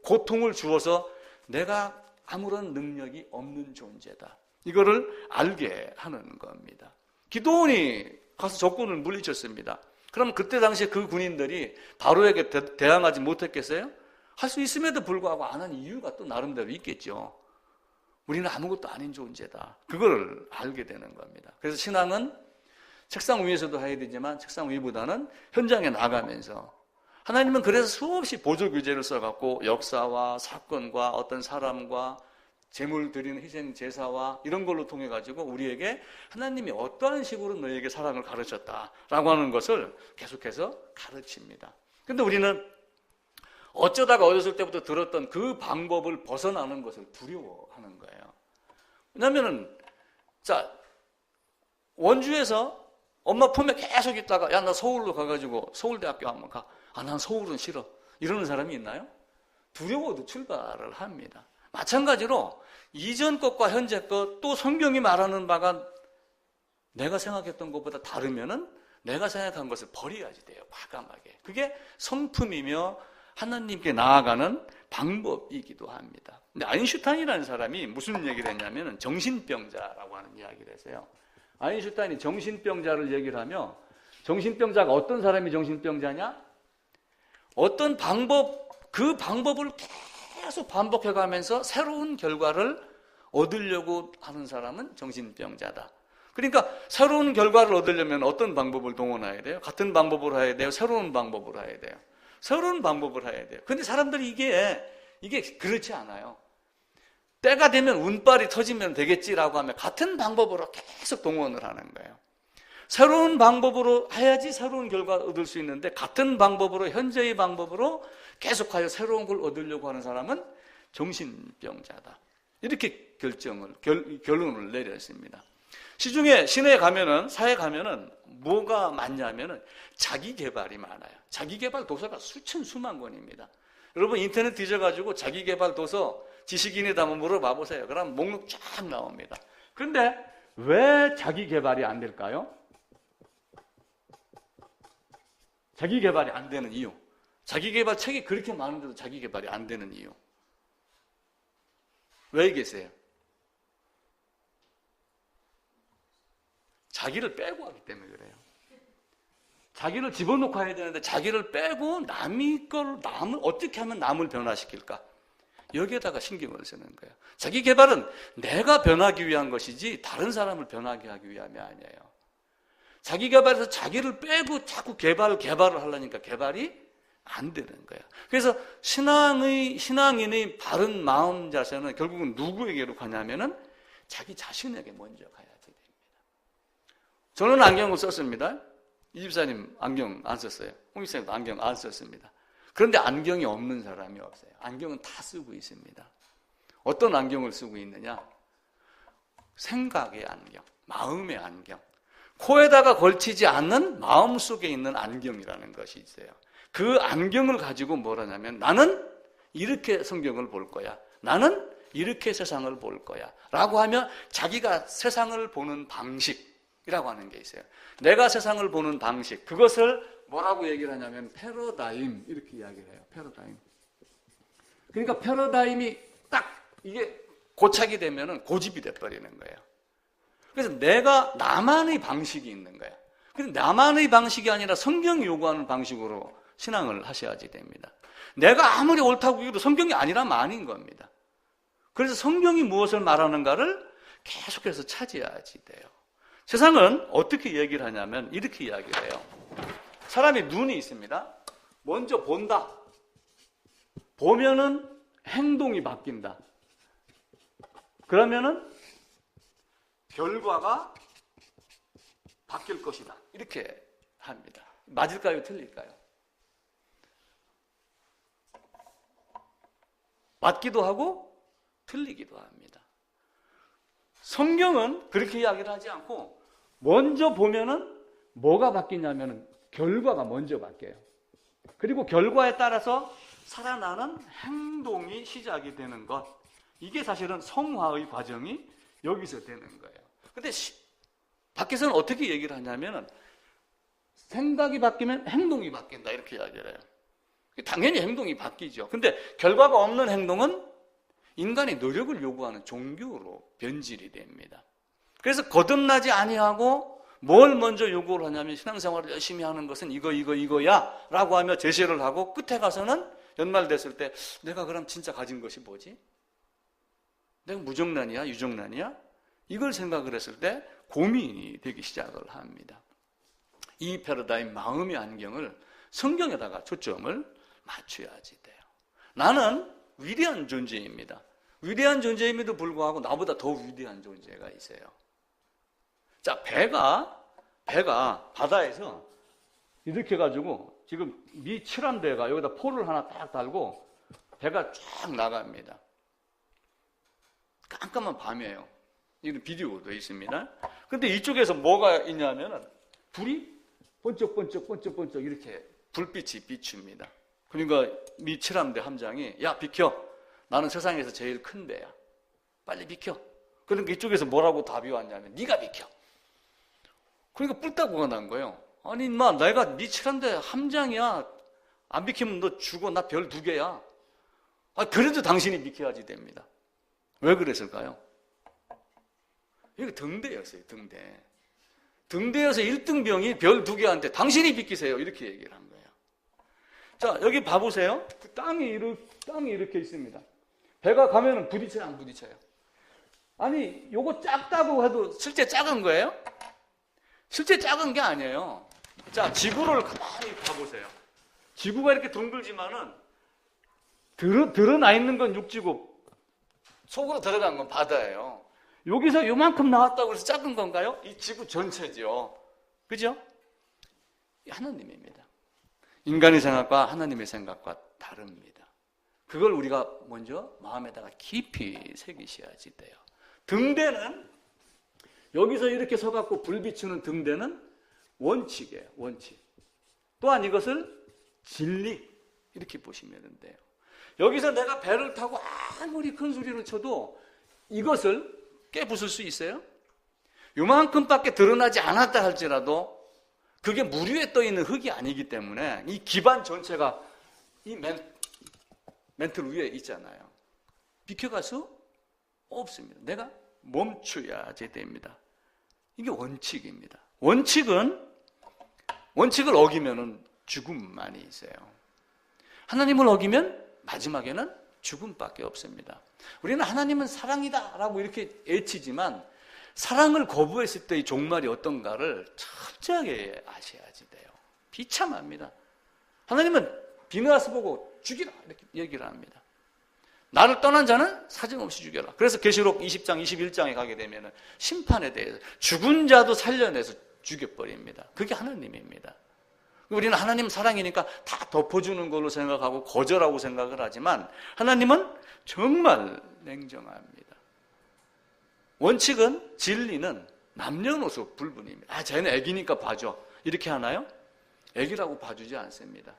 고통을 주어서 내가 아무런 능력이 없는 존재다. 이거를 알게 하는 겁니다. 기드온이 가서 적군을 물리쳤습니다. 그럼 그때 당시에 그 군인들이 바로에게 대항하지 못했겠어요? 할 수 있음에도 불구하고 안 한 이유가 또 나름대로 있겠죠. 우리는 아무것도 아닌 존재다. 그걸 알게 되는 겁니다. 그래서 신앙은 책상 위에서도 해야 되지만 책상 위보다는 현장에 나가면서 하나님은 그래서 수없이 보조규제를 써갖고 역사와 사건과 어떤 사람과 제물 드리는 희생 제사와 이런 걸로 통해 가지고 우리에게 하나님이 어떠한 식으로 너에게 사랑을 가르쳤다라고 하는 것을 계속해서 가르칩니다. 근데 우리는 어쩌다가 어렸을 때부터 들었던 그 방법을 벗어나는 것을 두려워하는 거예요. 왜냐면은 자, 원주에서 엄마 품에 계속 있다가 야, 나 서울로 가가지고 서울대학교 한번 가. 아, 난 서울은 싫어. 이러는 사람이 있나요? 두려워도 출발을 합니다. 마찬가지로 이전 것과 현재 것, 또 성경이 말하는 바가 내가 생각했던 것보다 다르면은 내가 생각한 것을 버려야지 돼요. 과감하게. 그게 성품이며 하나님께 나아가는 방법이기도 합니다. 근데 아인슈타인이라는 사람이 무슨 얘기를 했냐면 정신병자라고 하는 이야기를 했어요. 아인슈타인이 정신병자를 얘기를 하며, 정신병자가 어떤 사람이 정신병자냐? 어떤 방법, 그 방법을 계속 반복해가면서 새로운 결과를 얻으려고 하는 사람은 정신병자다. 그러니까 새로운 결과를 얻으려면 어떤 방법을 동원해야 돼요? 같은 방법으로 해야 돼요? 새로운 방법으로 해야 돼요? 새로운 방법을 해야 돼요. 근데 사람들이 이게 그렇지 않아요. 때가 되면 운빨이 터지면 되겠지라고 하면 같은 방법으로 계속 동원을 하는 거예요. 새로운 방법으로 해야지 새로운 결과를 얻을 수 있는데 같은 방법으로, 현재의 방법으로 계속하여 새로운 걸 얻으려고 하는 사람은 정신병자다. 이렇게 결론을 내렸습니다. 시중에 시내에 가면은, 사회 가면은 뭐가 많냐면은 자기 개발이 많아요. 자기 개발 도서가 수만 권입니다. 여러분 인터넷 뒤져가지고 자기 개발 도서 지식인에다 한번 물어봐 보세요. 그럼 목록 쫙 나옵니다. 그런데 왜 자기 개발이 안 될까요? 자기 개발이 안 되는 이유. 자기 개발 책이 그렇게 많은데도 자기 개발이 안 되는 이유. 왜 계세요? 자기를 빼고 하기 때문에 그래요. 자기를 집어넣고 해야 되는데 자기를 빼고 남을 어떻게 하면 남을 변화시킬까? 여기에다가 신경을 쓰는 거예요. 자기 개발은 내가 변하기 위한 것이지 다른 사람을 변하게 하기 위함이 아니에요. 자기 개발에서 자기를 빼고 자꾸 개발을 하려니까 개발이 안 되는 거예요. 그래서 신앙인의 바른 마음 자세는 결국은 누구에게로 가냐면은 자기 자신에게 먼저 가야지 됩니다. 저는 안경을 썼습니다. 이 집사님 안경 안 썼어요. 홍 집사님도 안경 안 썼습니다. 그런데 안경이 없는 사람이 없어요. 안경은 다 쓰고 있습니다. 어떤 안경을 쓰고 있느냐? 생각의 안경, 마음의 안경. 코에다가 걸치지 않는 마음속에 있는 안경이라는 것이 있어요. 그 안경을 가지고 뭘 하냐면 나는 이렇게 성경을 볼 거야. 나는 이렇게 세상을 볼 거야. 라고 하면 자기가 세상을 보는 방식이라고 하는 게 있어요. 내가 세상을 보는 방식. 그것을 뭐라고 얘기를 하냐면 패러다임 이렇게 이야기를 해요. 패러다임. 그러니까 패러다임이 딱 이게 고착이 되면은 고집이 돼버리는 거예요. 그래서 나만의 방식이 있는 거예요. 근데 나만의 방식이 아니라 성경이 요구하는 방식으로 신앙을 하셔야지 됩니다. 내가 아무리 옳다고 해도 성경이 아니라면 아닌 겁니다. 그래서 성경이 무엇을 말하는가를 계속해서 찾아야지 돼요. 세상은 어떻게 얘기를 하냐면 이렇게 이야기를 해요. 사람이 눈이 있습니다. 먼저 본다. 보면은 행동이 바뀐다. 그러면은 결과가 바뀔 것이다. 이렇게 합니다. 맞을까요? 틀릴까요? 맞기도 하고 틀리기도 합니다. 성경은 그렇게 이야기를 하지 않고 먼저 보면은 뭐가 바뀌냐면은 결과가 먼저 바뀌어요. 그리고 결과에 따라서 살아나는 행동이 시작이 되는 것. 이게 사실은 성화의 과정이 여기서 되는 거예요. 근데 밖에서는 어떻게 얘기를 하냐면은 생각이 바뀌면 행동이 바뀐다 이렇게 이야기를 해요. 당연히 행동이 바뀌죠. 근데 결과가 없는 행동은 인간의 노력을 요구하는 종교로 변질이 됩니다. 그래서 거듭나지 아니하고 뭘 먼저 요구를 하냐면 신앙생활을 열심히 하는 것은 이거야 라고 하며 제시를 하고 끝에 가서는 연말됐을 때 내가 그럼 진짜 가진 것이 뭐지? 내가 무정란이야? 유정란이야? 이걸 생각을 했을 때 고민이 되기 시작을 합니다. 이 패러다임 마음의 안경을 성경에다가 초점을 맞춰야지 돼요. 나는 위대한 존재입니다. 위대한 존재임에도 불구하고 나보다 더 위대한 존재가 있어요. 자, 배가 바다에서 이렇게 해가지고 지금 미칠한 데가 여기다 포를 하나 딱 달고 배가 쫙 나갑니다. 깜깜한 밤이에요. 이건 비디오도 있습니다. 근데 이쪽에서 뭐가 있냐면은 불이 번쩍번쩍 이렇게 불빛이 비춥니다. 그러니까 미칠함대 함장이 야 비켜, 나는 세상에서 제일 큰 배야, 빨리 비켜. 그러니까 이쪽에서 뭐라고 답이 왔냐면 네가 비켜. 그러니까 뿔따구가 난 거예요. 아니 인마, 내가 미칠함대 함장이야, 안 비키면 너 죽어, 나 별 2개야. 아, 그래도 당신이 비켜야지 됩니다. 왜 그랬을까요? 이거 등대였어요. 등대여서 1등병이 별 2개한테 당신이 비키세요 이렇게 얘기를 한 거예요. 자, 여기 봐보세요. 그 땅이 이렇게 있습니다. 배가 가면은 부딪혀요, 안 부딪혀요? 아니, 요거 작다고 해도 실제 작은 거예요? 실제 작은 게 아니에요. 자, 지구를 가만히 봐보세요. 지구가 이렇게 둥글지만은 드러나 있는 건 육지고 속으로 들어간 건 바다예요. 여기서 요만큼 나왔다고 해서 작은 건가요? 이 지구 전체죠. 그죠? 하나님입니다. 인간의 생각과 하나님의 생각과 다릅니다. 그걸 우리가 먼저 마음에다가 깊이 새기셔야지 돼요. 등대는 여기서 이렇게 서갖고 불 비추는 등대는 원칙이에요. 원칙. 또한 이것을 진리 이렇게 보시면 돼요. 여기서 내가 배를 타고 아무리 큰 소리를 쳐도 이것을 깨부술 수 있어요? 요만큼밖에 드러나지 않았다 할지라도 그게 물 위에 떠있는 흙이 아니기 때문에 이 기반 전체가 이 멘틀 위에 있잖아요. 비켜갈 수 없습니다. 내가 멈춰야지 됩니다. 이게 원칙입니다. 원칙을 어기면은 죽음만이 있어요. 하나님을 어기면 마지막에는 죽음밖에 없습니다. 우리는 하나님은 사랑이다 라고 이렇게 애치지만 사랑을 거부했을 때의 종말이 어떤가를 철저하게 아셔야지 돼요. 비참합니다. 하나님은 비느하스 보고 죽이라 이렇게 얘기를 합니다. 나를 떠난 자는 사정없이 죽여라. 그래서 계시록 20장 21장에 가게 되면 심판에 대해서 죽은 자도 살려내서 죽여버립니다. 그게 하나님입니다. 우리는 하나님 사랑이니까 다 덮어주는 걸로 생각하고 거절하고 생각을 하지만 하나님은 정말 냉정합니다. 원칙은, 진리는 남녀노소 불분입니다. 아, 쟤는 애기니까 봐줘 이렇게 하나요? 애기라고 봐주지 않습니다.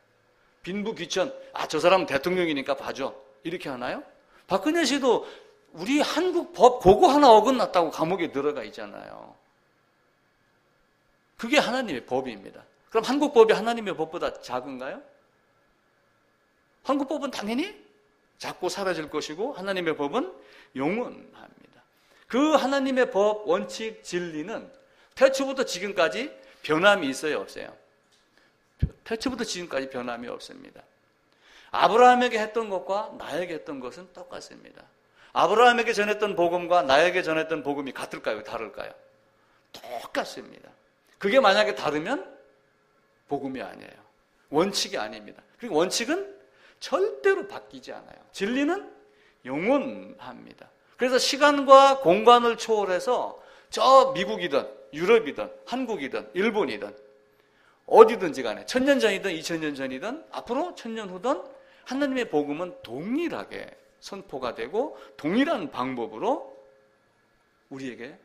빈부귀천, 아, 저 사람은 대통령이니까 봐줘 이렇게 하나요? 박근혜 씨도 우리 한국 법 그거 하나 어긋났다고 감옥에 들어가 있잖아요. 그게 하나님의 법입니다. 그럼 한국 법이 하나님의 법보다 작은가요? 한국 법은 당연히 작고 사라질 것이고 하나님의 법은 영원합니다. 그 하나님의 법, 원칙, 진리는 태초부터 지금까지 변함이 있어요, 없어요? 태초부터 지금까지 변함이 없습니다. 아브라함에게 했던 것과 나에게 했던 것은 똑같습니다. 아브라함에게 전했던 복음과 나에게 전했던 복음이 같을까요? 다를까요? 똑같습니다. 그게 만약에 다르면 복음이 아니에요. 원칙이 아닙니다. 그리고 원칙은 절대로 바뀌지 않아요. 진리는 영원합니다. 그래서 시간과 공간을 초월해서 저 미국이든 유럽이든 한국이든 일본이든 어디든지 간에 1000년 전이든 2000년 전이든 앞으로 1000년 후든 하나님의 복음은 동일하게 선포가 되고 동일한 방법으로 우리에게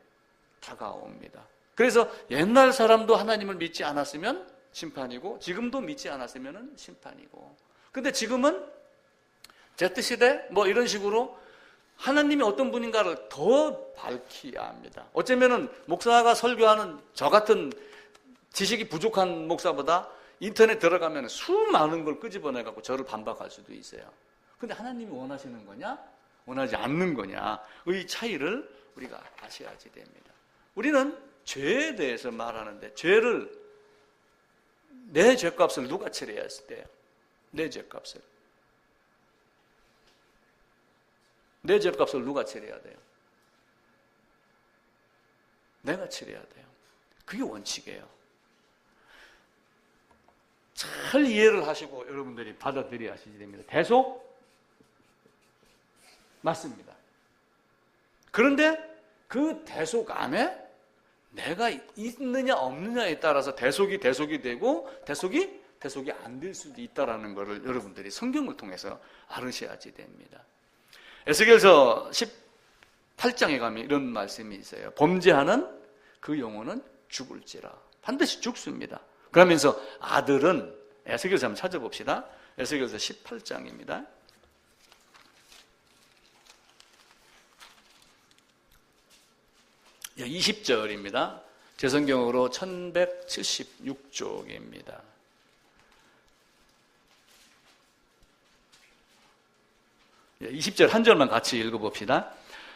다가옵니다. 그래서 옛날 사람도 하나님을 믿지 않았으면 심판이고 지금도 믿지 않았으면 심판이고, 근데 지금은 Z시대 뭐 이런 식으로 하나님이 어떤 분인가를 더 밝혀야 합니다. 어쩌면은 목사가 설교하는 저 같은 지식이 부족한 목사보다 인터넷 들어가면 수많은 걸 끄집어내갖고 저를 반박할 수도 있어요. 근데 하나님이 원하시는 거냐 원하지 않는 거냐의 차이를 우리가 아셔야지 됩니다. 우리는 죄에 대해서 말하는데 내 죄값을 누가 치러야 했을 내 죄값을 누가 치러야 돼요? 내가 치러야 돼요. 그게 원칙이에요. 잘 이해를 하시고 여러분들이 받아들여야 하시게 됩니다. 대속? 맞습니다. 그런데 그 대속 안에 내가 있느냐 없느냐에 따라서 대속이 되고 대속이 안 될 수도 있다는 것을 여러분들이 성경을 통해서 알으셔야지 됩니다. 에스겔서 18장에 가면 이런 말씀이 있어요. 범죄하는 그 영혼은 죽을지라. 반드시 죽습니다. 그러면서 아들은, 에스겔서 한번 찾아봅시다. 에스겔서 18장입니다. 20절입니다. 제 성경으로 1176쪽입니다. 예, 20절 한 절만 같이 읽어봅시다.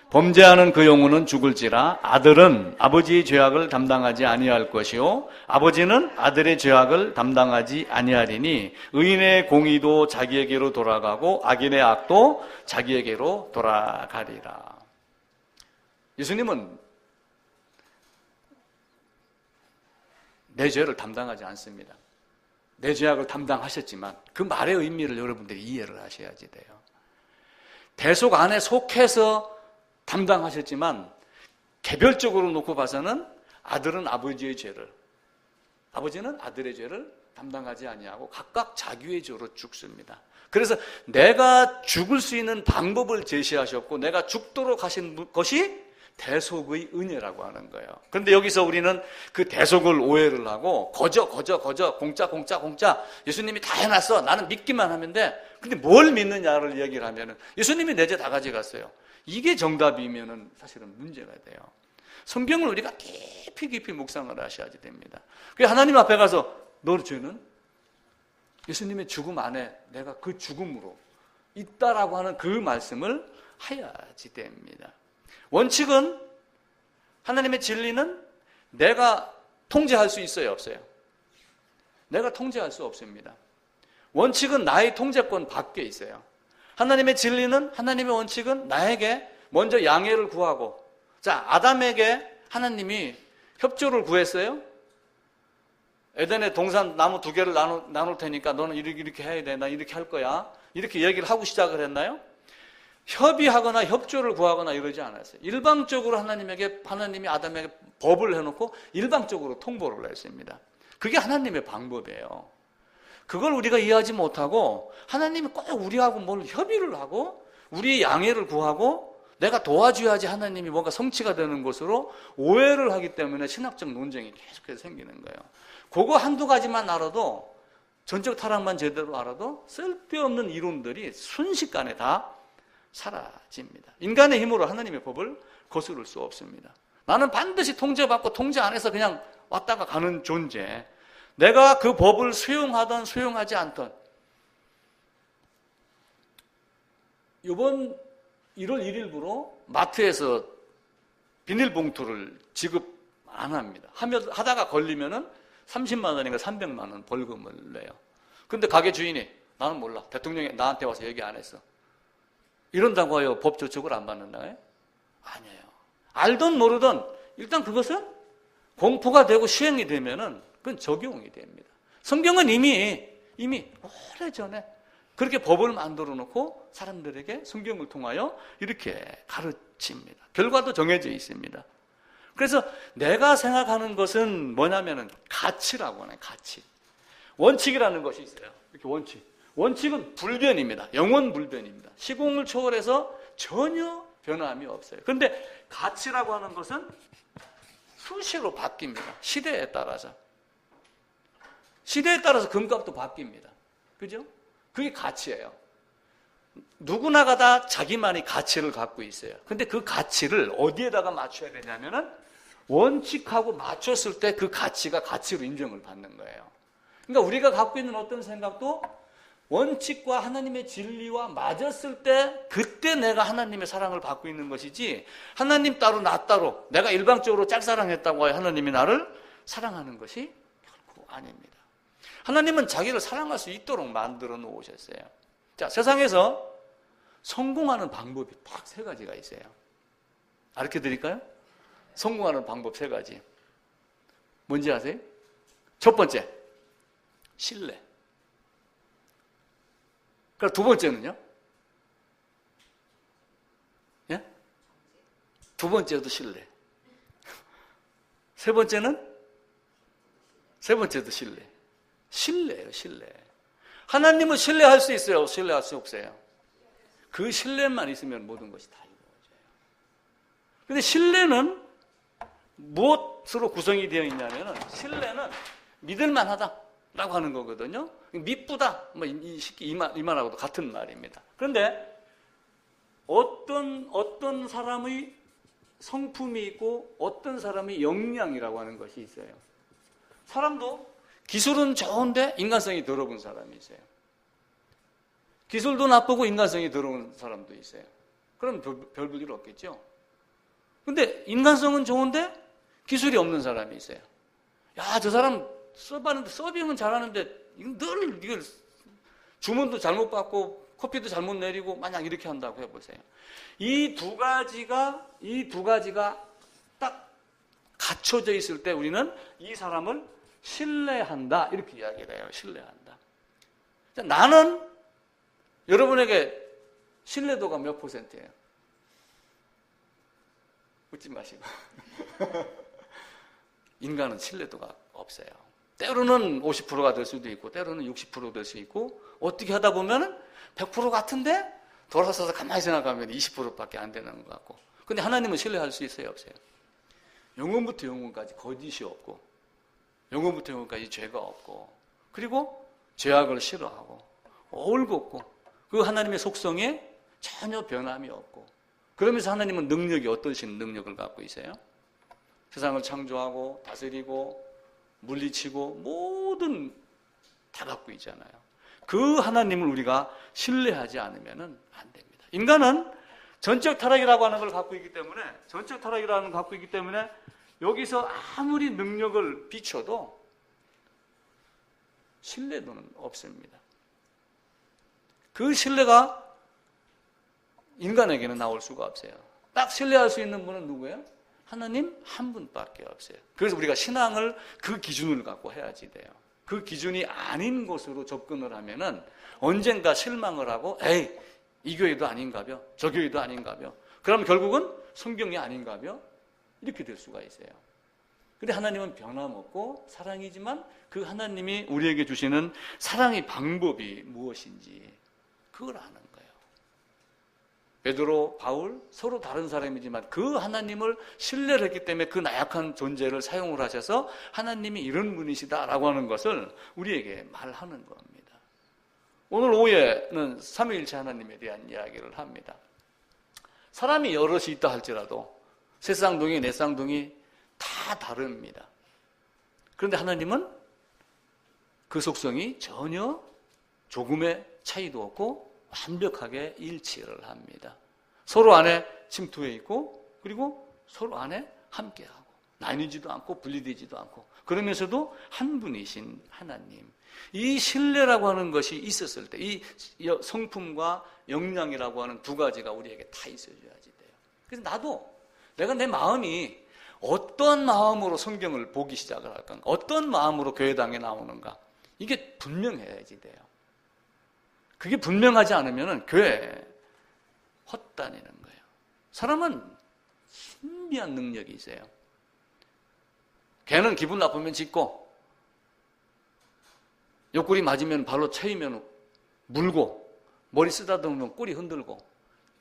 범죄하는 그 영혼은 죽을지라. 아들은 아버지의 죄악을 담당하지 아니할 것이요 아버지는 아들의 죄악을 담당하지 아니하리니 의인의 공의도 자기에게로 돌아가고 악인의 악도 자기에게로 돌아가리라. 예수님은 내 죄를 담당하지 않습니다. 내 죄악을 담당하셨지만 그 말의 의미를 여러분들이 이해를 하셔야지 돼요. 대속 안에 속해서 담당하셨지만 개별적으로 놓고 봐서는 아들은 아버지의 죄를, 아버지는 아들의 죄를 담당하지 아니하고 각각 자기의 죄로 죽습니다. 그래서 내가 죽을 수 있는 방법을 제시하셨고 내가 죽도록 하신 것이 대속의 은혜라고 하는 거예요. 그런데 여기서 우리는 그 대속을 오해를 하고 거저 공짜 예수님이 다 해놨어. 나는 믿기만 하면 돼. 근데 뭘 믿느냐를 얘기를 하면은 예수님이 내 죄 다 가져갔어요. 이게 정답이면은 사실은 문제가 돼요. 성경을 우리가 깊이 묵상을 하셔야지 됩니다. 그래서 하나님 앞에 가서 너의 죄는 예수님의 죽음 안에 내가 그 죽음으로 있다라고 하는 그 말씀을 해야지 됩니다. 원칙은 하나님의 진리는 내가 통제할 수 있어요, 없어요? 내가 통제할 수 없습니다. 원칙은 나의 통제권 밖에 있어요. 하나님의 진리는, 하나님의 원칙은 나에게 먼저 양해를 구하고, 자, 아담에게 하나님이 협조를 구했어요. 에덴의 동산 나무 2개를 나눌 테니까 너는 이렇게 해야 돼. 나 이렇게 할 거야. 이렇게 얘기를 하고 시작을 했나요? 협의하거나 협조를 구하거나 이러지 않았어요. 일방적으로 하나님이 아담에게 법을 해놓고 일방적으로 통보를 했습니다. 그게 하나님의 방법이에요. 그걸 우리가 이해하지 못하고 하나님이 꼭 우리하고 뭘 협의를 하고 우리의 양해를 구하고 내가 도와줘야지 하나님이 뭔가 성취가 되는 것으로 오해를 하기 때문에 신학적 논쟁이 계속해서 생기는 거예요. 그거 한두 가지만 알아도, 전적 타락만 제대로 알아도 쓸데없는 이론들이 순식간에 다 사라집니다. 인간의 힘으로 하나님의 법을 거스를 수 없습니다. 나는 반드시 통제받고 통제 안에서 그냥 왔다가 가는 존재. 내가 그 법을 수용하든 수용하지 않든. 이번 1월 1일부로 마트에서 비닐봉투를 지급 안 합니다. 하다가 걸리면은 30만 원인가 300만 원 벌금을 내요. 근데 가게 주인이 나는 몰라. 대통령이 나한테 와서 얘기 안 했어. 이런다고 해요. 법 조촉을 안 받는다고요? 아니에요. 알든 모르든 일단 그것은 공포가 되고 시행이 되면은 그건 적용이 됩니다. 성경은 이미 오래전에 그렇게 법을 만들어 놓고 사람들에게 성경을 통하여 이렇게 가르칩니다. 결과도 정해져 있습니다. 그래서 내가 생각하는 것은 뭐냐면은 가치라고 하네요. 가치. 원칙이라는 것이 있어요. 이렇게 원칙. 원칙은 불변입니다. 영원 불변입니다. 시공을 초월해서 전혀 변함이 없어요. 그런데 가치라고 하는 것은 수시로 바뀝니다. 시대에 따라서. 시대에 따라서 금값도 바뀝니다. 그죠? 그게 가치예요. 누구나가 다 자기만의 가치를 갖고 있어요. 근데 그 가치를 어디에다가 맞춰야 되냐면은 원칙하고 맞췄을 때 그 가치가 가치로 인정을 받는 거예요. 그러니까 우리가 갖고 있는 어떤 생각도 원칙과 하나님의 진리와 맞았을 때 그때 내가 하나님의 사랑을 받고 있는 것이지 하나님 따로 나 따로 내가 일방적으로 짝사랑했다고 하여 하나님이 나를 사랑하는 것이 결코 아닙니다. 하나님은 자기를 사랑할 수 있도록 만들어 놓으셨어요. 자, 세상에서 성공하는 방법이 딱 3가지가 있어요. 가르쳐 드릴까요? 성공하는 방법 3가지. 뭔지 아세요? 첫 번째, 신뢰. 그럼 2번째는요? 예? 두 번째도 신뢰. 세 번째도 신뢰. 신뢰예요, 신뢰. 하나님은 신뢰할 수 있어요, 신뢰할 수 없어요? 그 신뢰만 있으면 모든 것이 다 이루어져요. 근데 신뢰는 무엇으로 구성이 되어 있냐면은, 신뢰는 믿을만하다라고 하는 거거든요. 미쁘다, 뭐 이 말하고도 같은 말입니다. 그런데 어떤 사람의 성품이 있고 어떤 사람의 역량이라고 하는 것이 있어요. 사람도 기술은 좋은데 인간성이 더러운 사람이 있어요. 기술도 나쁘고 인간성이 더러운 사람도 있어요. 그럼 별 볼 일 없겠죠. 근데 인간성은 좋은데 기술이 없는 사람이 있어요. 야, 저 사람 서브하는데, 서빙은 잘하는데 늘 이걸 주문도 잘못 받고 커피도 잘못 내리고 만약 이렇게 한다고 해보세요. 이 두 가지가 딱 갖춰져 있을 때 우리는 이 사람을 신뢰한다, 이렇게 이야기를 해요. 신뢰한다. 나는 여러분에게 신뢰도가 몇 %예요? 웃지 마시고. 인간은 신뢰도가 없어요. 때로는 50%가 될 수도 있고 때로는 60% 될 수 있고, 어떻게 하다 보면 100% 같은데 돌아서서 가만히 생각하면 20%밖에 안 되는 것 같고. 근데 하나님은 신뢰할 수 있어요, 없어요? 영원부터 영원까지 거짓이 없고, 영원부터 영원까지 죄가 없고, 그리고 죄악을 싫어하고 올곧고, 그 하나님의 속성에 전혀 변함이 없고, 그러면서 하나님은 능력이 어떠신 능력을 갖고 있어요? 세상을 창조하고 다스리고 물리치고 모든 다 갖고 있잖아요. 그 하나님을 우리가 신뢰하지 않으면 안 됩니다. 인간은 전적 타락이라고 하는 걸 갖고 있기 때문에 여기서 아무리 능력을 비춰도 신뢰도는 없습니다. 그 신뢰가 인간에게는 나올 수가 없어요. 딱 신뢰할 수 있는 분은 누구예요? 하나님 한 분밖에 없어요. 그래서 우리가 신앙을 그 기준을 갖고 해야지 돼요. 그 기준이 아닌 것으로 접근을 하면은 언젠가 실망을 하고, 에이, 이 교회도 아닌가벼, 저 교회도 아닌가벼, 그럼 결국은 성경이 아닌가벼, 이렇게 될 수가 있어요. 근데 하나님은 변함없고 사랑이지만 그 하나님이 우리에게 주시는 사랑의 방법이 무엇인지 그걸 아는 거예요. 베드로, 바울 서로 다른 사람이지만 그 하나님을 신뢰를 했기 때문에 그 나약한 존재를 사용을 하셔서 하나님이 이런 분이시다라고 하는 것을 우리에게 말하는 겁니다. 오늘 오후에는 삼위일체 하나님에 대한 이야기를 합니다. 사람이 여럿이 있다 할지라도 새 쌍둥이, 네 쌍둥이 다 다릅니다. 그런데 하나님은 그 속성이 전혀 조금의 차이도 없고 완벽하게 일치를 합니다. 서로 안에 침투해 있고, 그리고 서로 안에 함께하고, 나뉘지도 않고 분리되지도 않고, 그러면서도 한 분이신 하나님. 이 신뢰라고 하는 것이 있었을 때, 이 성품과 역량이라고 하는 두 가지가 우리에게 다 있어줘야지 돼요. 그래서 내가 내 마음이 어떤 마음으로 성경을 보기 시작을 할까, 어떤 마음으로 교회당에 나오는가, 이게 분명해야지 돼요. 그게 분명하지 않으면 교회에 헛다니는 거예요. 사람은 신비한 능력이 있어요. 개는 기분 나쁘면 짖고, 옆구리 맞으면 발로 채이면 물고, 머리 쓰다듬으면 꼬리 흔들고,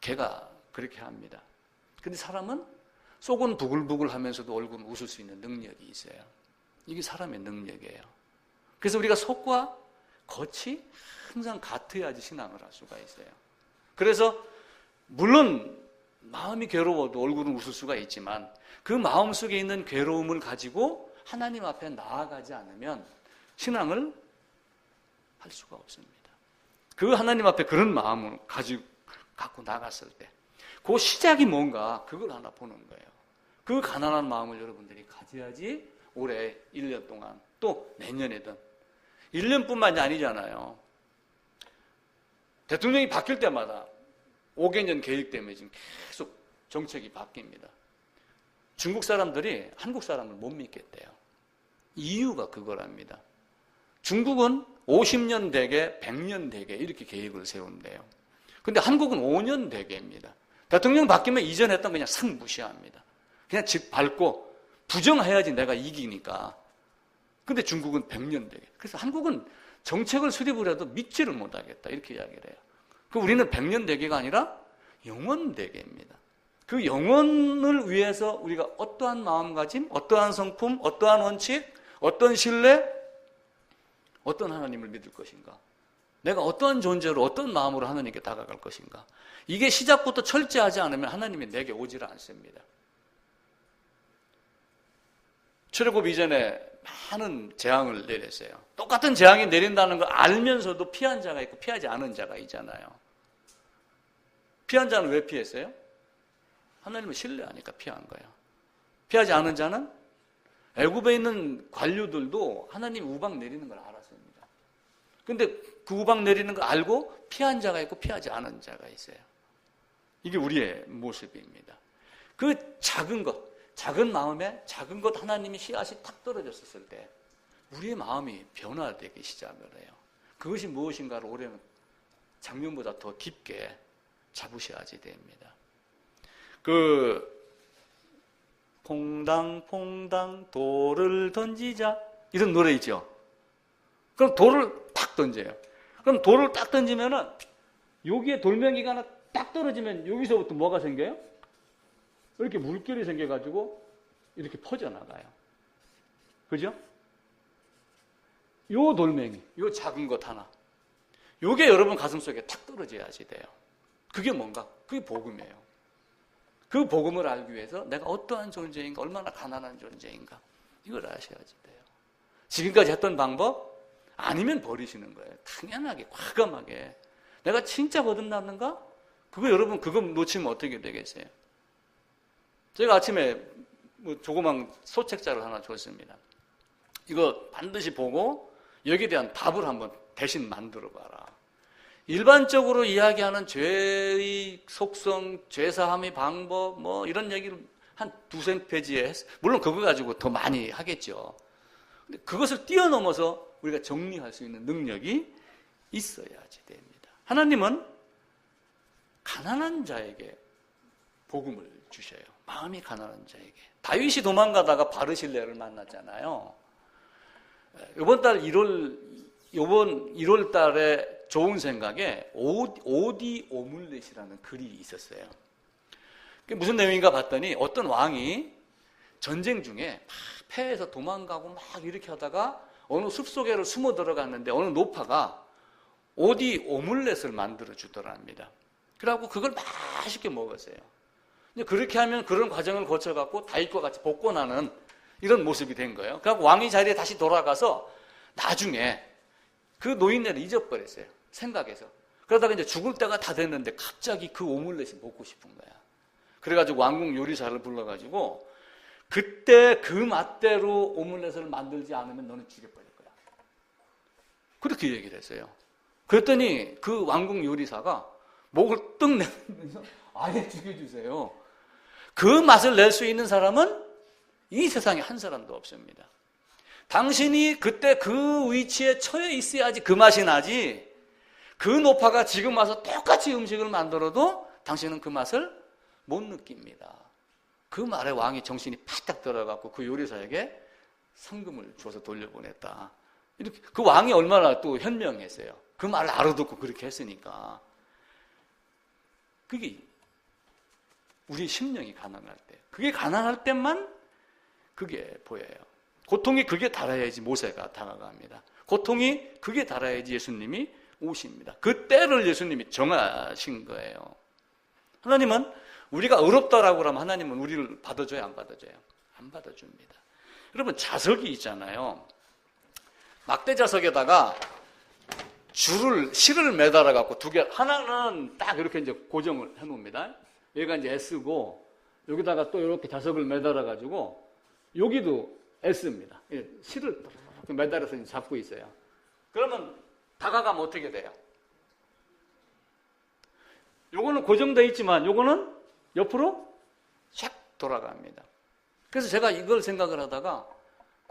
개가 그렇게 합니다. 근데 사람은 속은 부글부글 하면서도 얼굴은 웃을 수 있는 능력이 있어요. 이게 사람의 능력이에요. 그래서 우리가 속과 겉이 항상 같아야지 신앙을 할 수가 있어요. 그래서 물론 마음이 괴로워도 얼굴은 웃을 수가 있지만 그 마음 속에 있는 괴로움을 가지고 하나님 앞에 나아가지 않으면 신앙을 할 수가 없습니다. 그 하나님 앞에 그런 마음을 갖고 나갔을 때 그 시작이 뭔가 그걸 하나 보는 거예요. 그 가난한 마음을 여러분들이 가져야지 올해 1년 동안 또 내년에든 1년뿐만이 아니잖아요. 대통령이 바뀔 때마다 5개년 계획 때문에 지금 계속 정책이 바뀝니다. 중국 사람들이 한국 사람을 못 믿겠대요. 이유가 그거랍니다. 중국은 50년 대계, 100년 대계 이렇게 계획을 세운대요. 근데 한국은 5년 대계입니다. 대통령 바뀌면 이전 했던 그냥 상 무시합니다. 그냥 즉 밟고 부정해야지 내가 이기니까. 근데 중국은 100년 되게. 그래서 한국은 정책을 수립을 해도 믿지를 못하겠다. 이렇게 이야기를 해요. 그 우리는 100년 대계가 아니라 영원 대계입니다. 그 영원을 위해서 우리가 어떠한 마음가짐, 어떠한 성품, 어떠한 원칙, 어떤 신뢰, 어떤 하나님을 믿을 것인가? 내가 어떤 존재로, 어떤 마음으로 하나님께 다가갈 것인가? 이게 시작부터 철저하지 않으면 하나님이 내게 오지를 않습니다. 출애굽 이전에 많은 재앙을 내렸어요. 똑같은 재앙이 내린다는 걸 알면서도 피한 자가 있고 피하지 않은 자가 있잖아요. 피한 자는 왜 피했어요? 하나님을 신뢰하니까 피한 거예요. 피하지 않은 자는 애굽에 있는 관료들도 하나님 우박 내리는 걸 알았습니다. 근데 그 우박 내리는 걸 알고 피한 자가 있고 피하지 않은 자가 있어요. 이게 우리의 모습입니다. 그 작은 것, 작은 마음에 작은 것 하나님이 씨앗이 탁 떨어졌을 때 우리의 마음이 변화되기 시작을 해요. 그것이 무엇인가를 올해는 작년보다 더 깊게 잡으셔야지 됩니다. 퐁당퐁당 돌을 던지자 이런 노래 있죠. 그럼 돌을 탁 던져요. 그럼 돌을 딱 던지면은 여기에 돌멩이가 하나 딱 떨어지면 여기서부터 뭐가 생겨요? 이렇게 물결이 생겨가지고 이렇게 퍼져나가요. 그죠? 요 돌멩이, 요 작은 것 하나, 요게 여러분 가슴속에 탁 떨어져야지 돼요. 그게 뭔가? 그게 복음이에요. 그 복음을 알기 위해서 내가 어떠한 존재인가, 얼마나 가난한 존재인가 이걸 아셔야지 돼요. 지금까지 했던 방법 아니면 버리시는 거예요. 당연하게, 과감하게. 내가 진짜 거듭났는가? 그거 여러분 그거 놓치면 어떻게 되겠어요? 제가 아침에 조그만 소책자를 하나 줬습니다. 이거 반드시 보고 여기에 대한 답을 한번 대신 만들어 봐라. 일반적으로 이야기하는 죄의 속성, 죄사함의 방법, 뭐 이런 얘기를 한 두세 페이지에 했어요. 물론 그거 가지고 더 많이 하겠죠. 근데 그것을 뛰어넘어서 우리가 정리할 수 있는 능력이 있어야지 됩니다. 하나님은 가난한 자에게 복음을 주셔요. 마음이 가난한 자에게. 다윗이 도망가다가 바르실레를 만났잖아요. 이번 1월 달에 좋은 생각에 오디 오물렛이라는 글이 있었어요. 그게 무슨 내용인가 봤더니 어떤 왕이 전쟁 중에 막 패해서 도망가고 막 이렇게 하다가 어느 숲속에를 숨어 들어갔는데 어느 노파가 오디 오물렛을 만들어 주더랍니다. 그래갖고 그걸 맛있게 먹었어요. 그렇게 하면 그런 과정을 거쳐갖고 다윗과 같이 복권하는 이런 모습이 된 거예요. 그래갖고 왕이 자리에 다시 돌아가서 나중에 그 노인네를 잊어버렸어요. 생각에서. 그러다가 이제 죽을 때가 다 됐는데 갑자기 그 오믈렛이 먹고 싶은 거야. 그래가지고 왕궁 요리사를 불러가지고 그때 그 맛대로 오믈렛을 만들지 않으면 너는 죽여버릴 거야. 그렇게 얘기를 했어요. 그랬더니 그 왕궁 요리사가 목을 떡 내면서 아예 죽여주세요. 그 맛을 낼 수 있는 사람은 이 세상에 한 사람도 없습니다. 당신이 그때 그 위치에 처해 있어야지 그 맛이 나지. 그 노파가 지금 와서 똑같이 음식을 만들어도 당신은 그 맛을 못 느낍니다. 그 말에 왕이 정신이 파딱 들어가고 그 요리사에게 상금을 줘서 돌려보냈다. 이렇게 그 왕이 얼마나 또 현명했어요. 그 말을 알아듣고 그렇게 했으니까. 그게 우리 심령이 가난할 때, 그게 가난할 때만 그게 보여요. 고통이 그게 달아야지 모세가 다가갑니다. 고통이 그게 달아야지 예수님이 오십니다. 그 때를 예수님이 정하신 거예요. 하나님은 우리가 어렵다라고 하면 하나님은 우리를 받아줘요, 안 받아줘요? 안 받아줍니다. 여러분 자석이 있잖아요. 막대 자석에다가 실을 매달아 갖고 두 개, 하나는 딱 이렇게 이제 고정을 해 놓습니다. 여기가 이제 S고 여기다가 또 이렇게 자석을 매달아 가지고 여기도 S입니다. 실을 매달아서 잡고 있어요. 그러면 다가가면 어떻게 돼요? 요거는 고정되어 있지만 요거는 옆으로 샥 돌아갑니다. 그래서 제가 이걸 생각을 하다가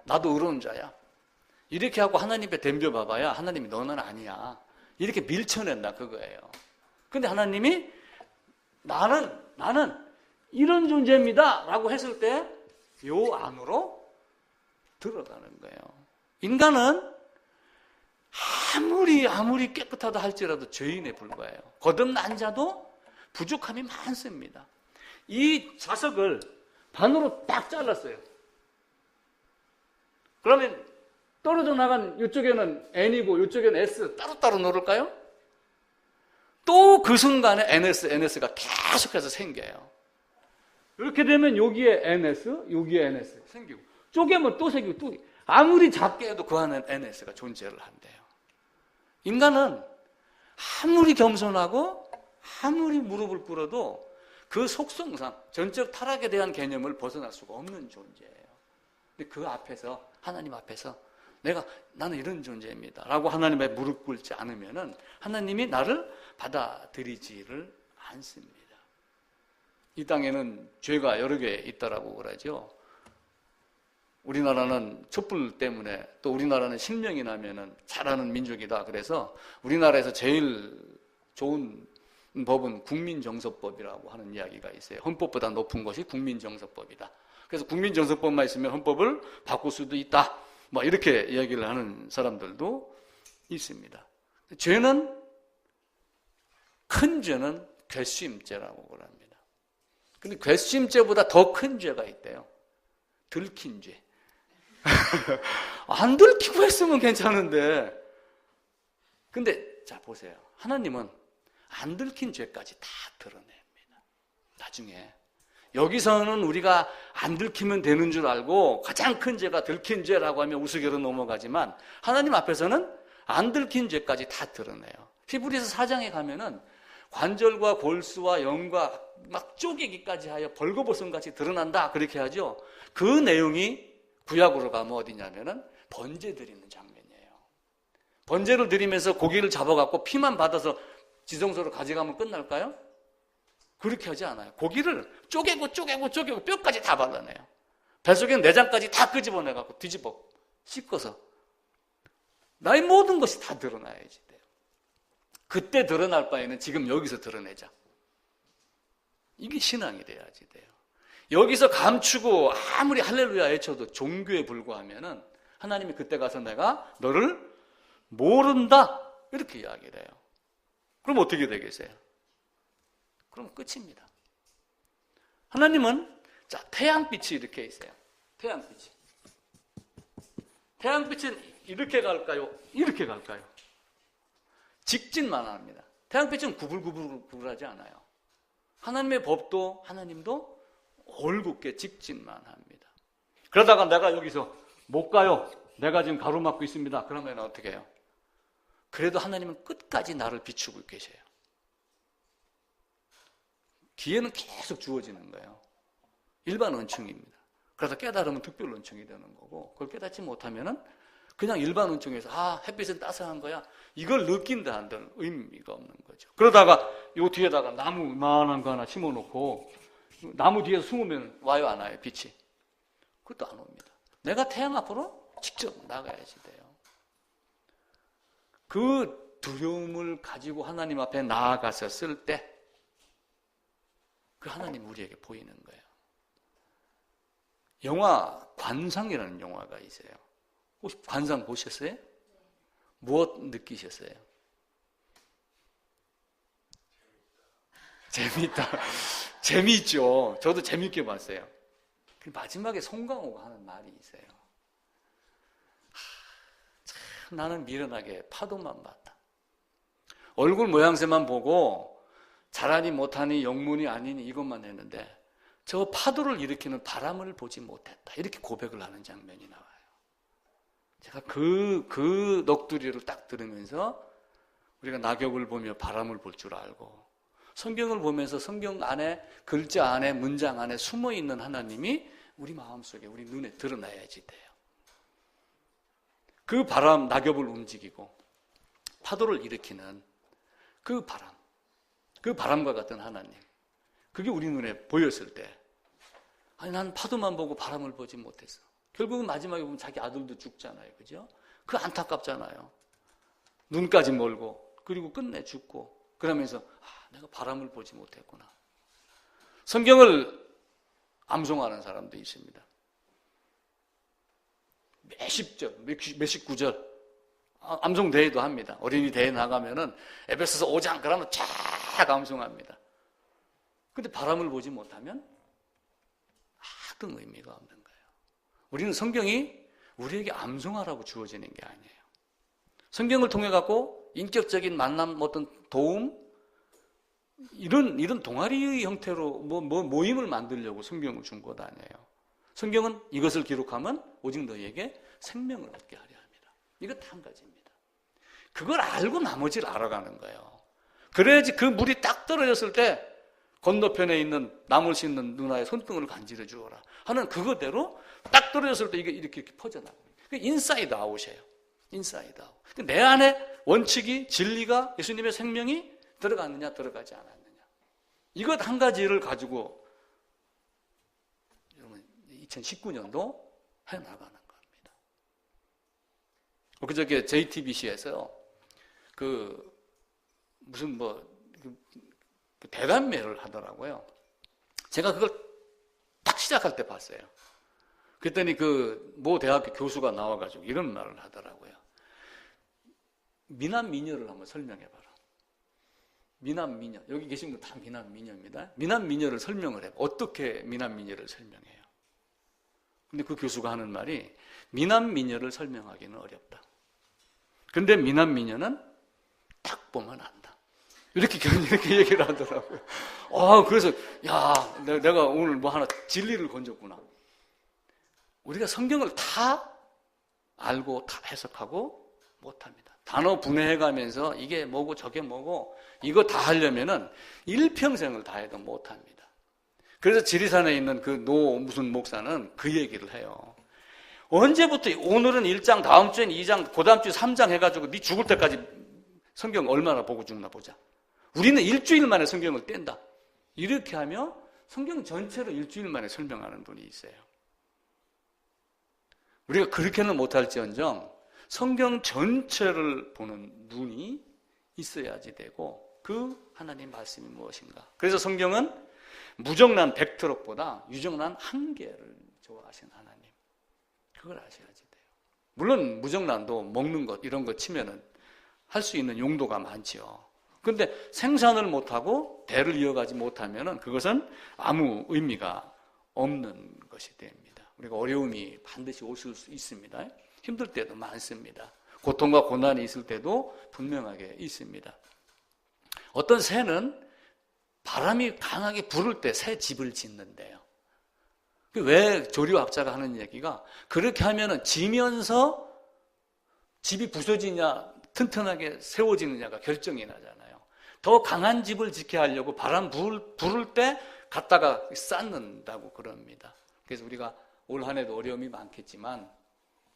나도 어려운 자야. 이렇게 하고 하나님께 덤벼봐봐야 하나님이 너는 아니야. 이렇게 밀쳐낸다 그거예요. 근데 하나님이 나는 나는 이런 존재입니다 라고 했을 때 요 안으로 들어가는 거예요. 인간은 아무리 깨끗하다 할지라도 죄인에 불과해요. 거듭난 자도 부족함이 많습니다. 이 자석을 반으로 딱 잘랐어요. 그러면 떨어져 나간 이쪽에는 N이고 이쪽에는 S 따로따로 놓을까요? 또 그 순간에 NS가 계속해서 생겨요. 이렇게 되면 여기에 NS, 여기에 NS 생기고 쪼개면 또 생기고 또 아무리 작게 해도 그 안에 NS가 존재를 한대요. 인간은 아무리 겸손하고 아무리 무릎을 꿇어도 그 속성상 전적 타락에 대한 개념을 벗어날 수가 없는 존재예요. 근데 그 앞에서 하나님 앞에서 나는 이런 존재입니다 라고 하나님의 무릎 꿇지 않으면은 하나님이 나를 받아들이지를 않습니다. 이 땅에는 죄가 여러 개 있다라고 그러죠. 우리나라는 촛불 때문에 또 우리나라는 신명이 나면은 잘하는 민족이다. 그래서 우리나라에서 제일 좋은 법은 국민정서법이라고 하는 이야기가 있어요. 헌법보다 높은 것이 국민정서법이다. 그래서 국민정서법만 있으면 헌법을 바꿀 수도 있다. 뭐 이렇게 이야기를 하는 사람들도 있습니다. 큰 죄는 괘씸죄라고 그럽니다. 근데 괘씸죄보다 더 큰 죄가 있대요. 들킨 죄. 안 들키고 했으면 괜찮은데. 근데 자 보세요. 하나님은 안 들킨 죄까지 다 드러냅니다. 나중에 여기서는 우리가 안 들키면 되는 줄 알고 가장 큰 죄가 들킨 죄라고 하면 우스개로 넘어가지만 하나님 앞에서는 안 들킨 죄까지 다 드러내요. 히브리서 4장에 가면은 관절과 골수와 영과 막 쪼개기까지 하여 벌거벗음같이 드러난다 그렇게 하죠. 그 내용이 구약으로 가면 어디냐면은 번제 드리는 장면이에요. 번제를 드리면서 고기를 잡아갖고 피만 받아서 지성소로 가져가면 끝날까요? 그렇게 하지 않아요. 고기를 쪼개고 뼈까지 다 발라내요. 뱃속에 있는 내장까지 다 끄집어내갖고 뒤집어 씻고서 나의 모든 것이 다 드러나야지 돼요. 그때 드러날 바에는 지금 여기서 드러내자. 이게 신앙이 돼야지 돼요. 여기서 감추고 아무리 할렐루야 외쳐도 종교에 불과하면은 하나님이 그때 가서 내가 너를 모른다 이렇게 이야기를 해요. 그럼 어떻게 되겠어요? 그럼 끝입니다. 하나님은 자 태양빛이 이렇게 있어요. 태양빛은 이렇게 갈까요? 이렇게 갈까요? 직진만 합니다. 태양빛은 구불구불하지 않아요. 하나님의 법도 하나님도 올곧게 직진만 합니다. 그러다가 내가 여기서 못 가요. 내가 지금 가로막고 있습니다. 그러면 어떻게 해요? 그래도 하나님은 끝까지 나를 비추고 계셔요. 기회는 계속 주어지는 거예요. 일반 은총입니다. 그래서 깨달으면 특별 은총이 되는 거고 그걸 깨닫지 못하면은 그냥 일반 은총에서 햇빛은 따스한 거야. 이걸 느낀다 한다는 의미가 없는 거죠. 그러다가 요 뒤에다가 나무 이만한 거 하나 심어놓고 나무 뒤에서 숨으면 와요 안 와요? 빛이? 그것도 안 옵니다. 내가 태양 앞으로 직접 나가야지 돼요. 그 두려움을 가지고 하나님 앞에 나아갔었을 때 그 하나님 우리에게 보이는 거예요. 영화 관상이라는 영화가 있어요. 혹시 관상 보셨어요? 무엇 느끼셨어요? 재미있다. 재미있죠. 저도 재미있게 봤어요. 마지막에 송강호가 하는 말이 있어요. 참 나는 미련하게 파도만 봤다. 얼굴 모양새만 보고 잘하니 못하니 영문이 아니니 이것만 했는데 저 파도를 일으키는 바람을 보지 못했다. 이렇게 고백을 하는 장면이 나와요. 제가 그 넋두리를 딱 들으면서 우리가 낙엽을 보며 바람을 볼 줄 알고 성경을 보면서 성경 안에 글자 안에 문장 안에 숨어있는 하나님이 우리 마음속에 우리 눈에 드러나야지 돼요. 그 바람 낙엽을 움직이고 파도를 일으키는 그 바람과 같은 하나님 그게 우리 눈에 보였을 때 난 파도만 보고 바람을 보지 못했어. 결국은 마지막에 보면 자기 아들도 죽잖아요. 그죠? 그 안타깝잖아요. 눈까지 멀고 그리고 끝내 죽고 그러면서 내가 바람을 보지 못했구나. 성경을 암송하는 사람도 있습니다. 몇십 절, 몇십 구절 암송 대회도 합니다. 어린이 대회 나가면은 에베소서 5장 그러면 쫙 암송합니다. 근데 바람을 보지 못하면 아무 의미가 없는 거예요. 우리는 성경이 우리에게 암송하라고 주어지는 게 아니에요. 성경을 통해 갖고 인격적인 만남, 어떤 도움, 이런 동아리의 형태로 모임을 만들려고 성경을 준 것 아니에요. 성경은 이것을 기록하면 오직 너희에게 생명을 얻게 하려 합니다. 이거 한 가지입니다. 그걸 알고 나머지를 알아가는 거예요. 그래야지 그 물이 딱 떨어졌을 때 건너편에 있는 나물 씻는 누나의 손등을 간지러 주어라 하는 그거대로 딱 떨어졌을 때 이게 이렇게 퍼져나가요. 그게 인사이드 아웃이에요. 인사이드 아웃. 내 안에 원칙이, 진리가, 예수님의 생명이 들어갔느냐 들어가지 않았느냐, 이것 한 가지를 가지고 여러분 2019년도 해나가는 겁니다. 그저께 JTBC에서 무슨 대담회를 하더라고요. 제가 그걸 딱 시작할 때 봤어요. 그랬더니 모 대학교 교수가 나와가지고 이런 말을 하더라고요. 미남 미녀를 한번 설명해봐라. 미남 미녀, 여기 계신 분 다 미남 미녀입니다. 미남 미녀를 설명을 해봐. 어떻게 미남 미녀를 설명해요? 근데 그 교수가 하는 말이 미남 미녀를 설명하기는 어렵다. 근데 미남 미녀는 딱 보면 안다. 이렇게 얘기를 하더라고요. 그래서 내가 오늘 하나 진리를 건졌구나. 우리가 성경을 다 알고 다 해석하고 못합니다. 단어 분해해가면서 이게 뭐고 저게 뭐고 이거 다 하려면은 일평생을 다 해도 못합니다. 그래서 지리산에 있는 무슨 목사는 그 얘기를 해요. 언제부터 오늘은 1장, 다음 주엔 2장, 그 다음 주에 3장 해가지고 네 죽을 때까지 성경 얼마나 보고 죽나 보자. 우리는 일주일 만에 성경을 뗀다. 이렇게 하며 성경 전체를 일주일 만에 설명하는 분이 있어요. 우리가 그렇게는 못할지언정 성경 전체를 보는 눈이 있어야지 되고 그 하나님 말씀이 무엇인가. 그래서 성경은 무정란 100트럭보다 유정란 1개를 좋아하시는 하나님, 그걸 아셔야지 돼요. 물론 무정란도 먹는 것 이런 거 치면은 할 수 있는 용도가 많지요. 그런데 생산을 못하고 대를 이어가지 못하면은 그것은 아무 의미가 없는 것이 됩니다. 우리가 어려움이 반드시 오실 수 있습니다. 힘들 때도 많습니다. 고통과 고난이 있을 때도 분명하게 있습니다. 어떤 새는 바람이 강하게 불을 때 새 집을 짓는데요. 왜 조류학자가 하는 얘기가 그렇게 하면은 지면서 집이 부서지냐 튼튼하게 세워지느냐가 결정이 나잖아요. 더 강한 집을 짓게 하려고 바람 부를 때 갖다가 쌓는다고 그럽니다. 그래서 우리가 올 한 해도 어려움이 많겠지만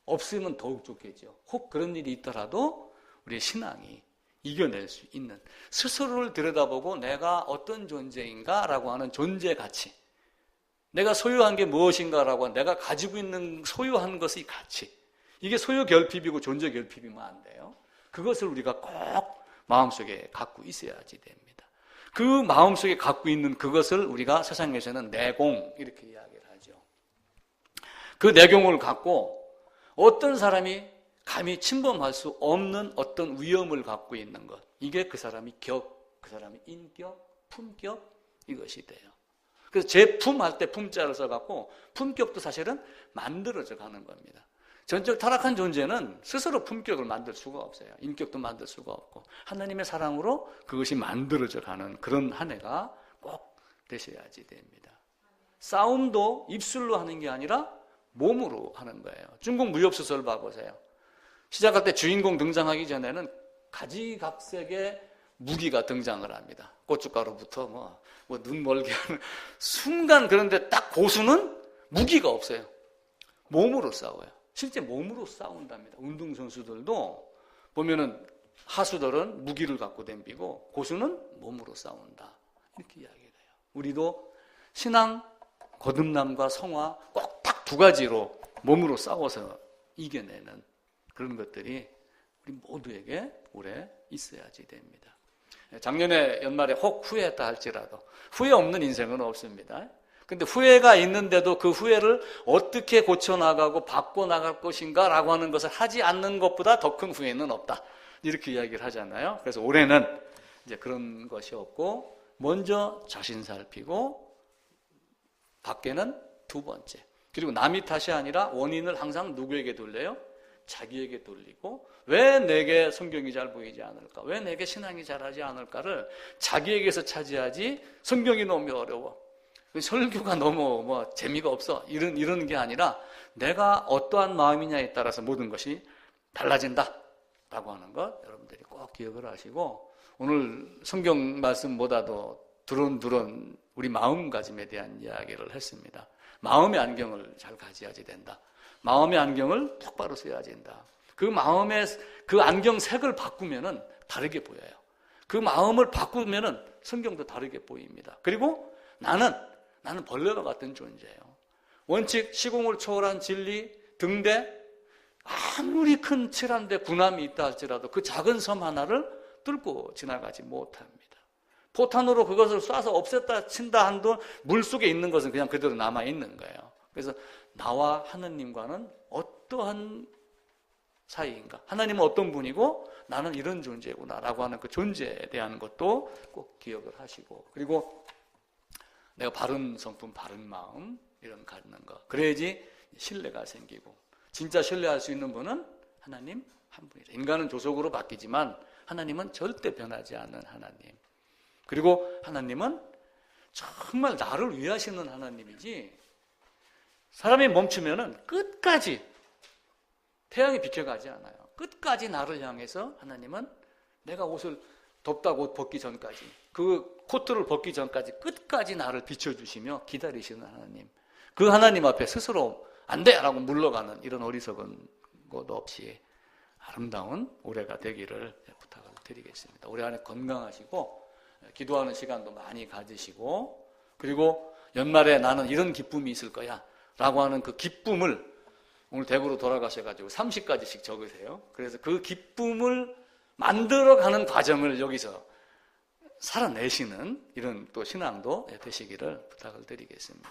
없으면 더욱 좋겠죠. 혹 그런 일이 있더라도 우리의 신앙이 이겨낼 수 있는, 스스로를 들여다보고 내가 어떤 존재인가라고 하는 존재 가치, 내가 소유한 게 무엇인가라고 하는 내가 가지고 있는 소유한 것의 가치, 이게 소유 결핍이고 존재 결핍이면 안 돼요. 그것을 우리가 꼭 마음속에 갖고 있어야지 됩니다. 그 마음속에 갖고 있는 그것을 우리가 세상에서는 내공 이렇게 이야기를 하죠. 그 내공을 갖고 어떤 사람이 감히 침범할 수 없는 어떤 위엄을 갖고 있는 것, 이게 그 사람이 그 사람이 인격, 품격, 이것이 돼요. 그래서 제품할 때 품자를 써갖고 품격도 사실은 만들어져 가는 겁니다. 전적 타락한 존재는 스스로 품격을 만들 수가 없어요. 인격도 만들 수가 없고 하나님의 사랑으로 그것이 만들어져 가는 그런 한 해가 꼭 되셔야지 됩니다. 싸움도 입술로 하는 게 아니라 몸으로 하는 거예요. 중국 무협소설 봐보세요. 시작할 때 주인공 등장하기 전에는 가지각색의 무기가 등장을 합니다. 고춧가루부터 눈 멀게 하는 순간, 그런데 딱 고수는 무기가 없어요. 몸으로 싸워요. 실제 몸으로 싸운답니다. 운동선수들도 보면은 하수들은 무기를 갖고 덤비고 고수는 몸으로 싸운다. 이렇게 이야기를 해요. 우리도 신앙, 거듭남과 성화 꼭 딱 두 가지로 몸으로 싸워서 이겨내는 그런 것들이 우리 모두에게 오래 있어야지 됩니다. 작년에 연말에 혹 후회했다 할지라도 후회 없는 인생은 없습니다. 근데 후회가 있는데도 그 후회를 어떻게 고쳐나가고 바꿔나갈 것인가 라고 하는 것을 하지 않는 것보다 더 큰 후회는 없다. 이렇게 이야기를 하잖아요. 그래서 올해는 이제 그런 것이 없고 먼저 자신 살피고 밖에는 두 번째. 그리고 남이 탓이 아니라 원인을 항상 누구에게 돌려요? 자기에게 돌리고 왜 내게 성경이 잘 보이지 않을까? 왜 내게 신앙이 잘하지 않을까를 자기에게서 차지하지 성경이 너무 어려워. 설교가 너무 재미가 없어. 이런 게 아니라 내가 어떠한 마음이냐에 따라서 모든 것이 달라진다. 라고 하는 것 여러분들이 꼭 기억을 하시고 오늘 성경 말씀보다도 두런두런 우리 마음가짐에 대한 이야기를 했습니다. 마음의 안경을 잘 가져야지 된다. 마음의 안경을 똑바로 써야 된다. 그 마음의 그 안경 색을 바꾸면은 다르게 보여요. 그 마음을 바꾸면은 성경도 다르게 보입니다. 그리고 나는 벌레와 같은 존재예요. 원칙, 시공을 초월한 진리, 등대, 아무리 큰 칠한데 군함이 있다 할지라도 그 작은 섬 하나를 뚫고 지나가지 못합니다. 포탄으로 그것을 쏴서 없앴다 친다 한들 물속에 있는 것은 그냥 그대로 남아있는 거예요. 그래서 나와 하느님과는 어떠한 사이인가? 하나님은 어떤 분이고 나는 이런 존재구나 라고 하는 그 존재에 대한 것도 꼭 기억을 하시고 그리고 내가 바른 성품, 바른 마음 이런 갖는 거. 그래야지 신뢰가 생기고 진짜 신뢰할 수 있는 분은 하나님 한 분이다. 인간은 조속으로 바뀌지만 하나님은 절대 변하지 않는 하나님. 그리고 하나님은 정말 나를 위하시는 하나님이지 사람이 멈추면은 끝까지 태양이 비켜가지 않아요. 끝까지 나를 향해서 하나님은 내가 옷을 덥다고 옷 벗기 전까지 그 코트를 벗기 전까지 끝까지 나를 비춰주시며 기다리시는 하나님. 그 하나님 앞에 스스로 안 돼! 라고 물러가는 이런 어리석은 것 없이 아름다운 올해가 되기를 부탁을 드리겠습니다. 올해 안에 건강하시고 기도하는 시간도 많이 가지시고 그리고 연말에 나는 이런 기쁨이 있을 거야 라고 하는 그 기쁨을 오늘 대구로 돌아가셔가지고 30가지씩 적으세요. 그래서 그 기쁨을 만들어가는 과정을 여기서 살아내시는 이런 또 신앙도 되시기를 부탁을 드리겠습니다.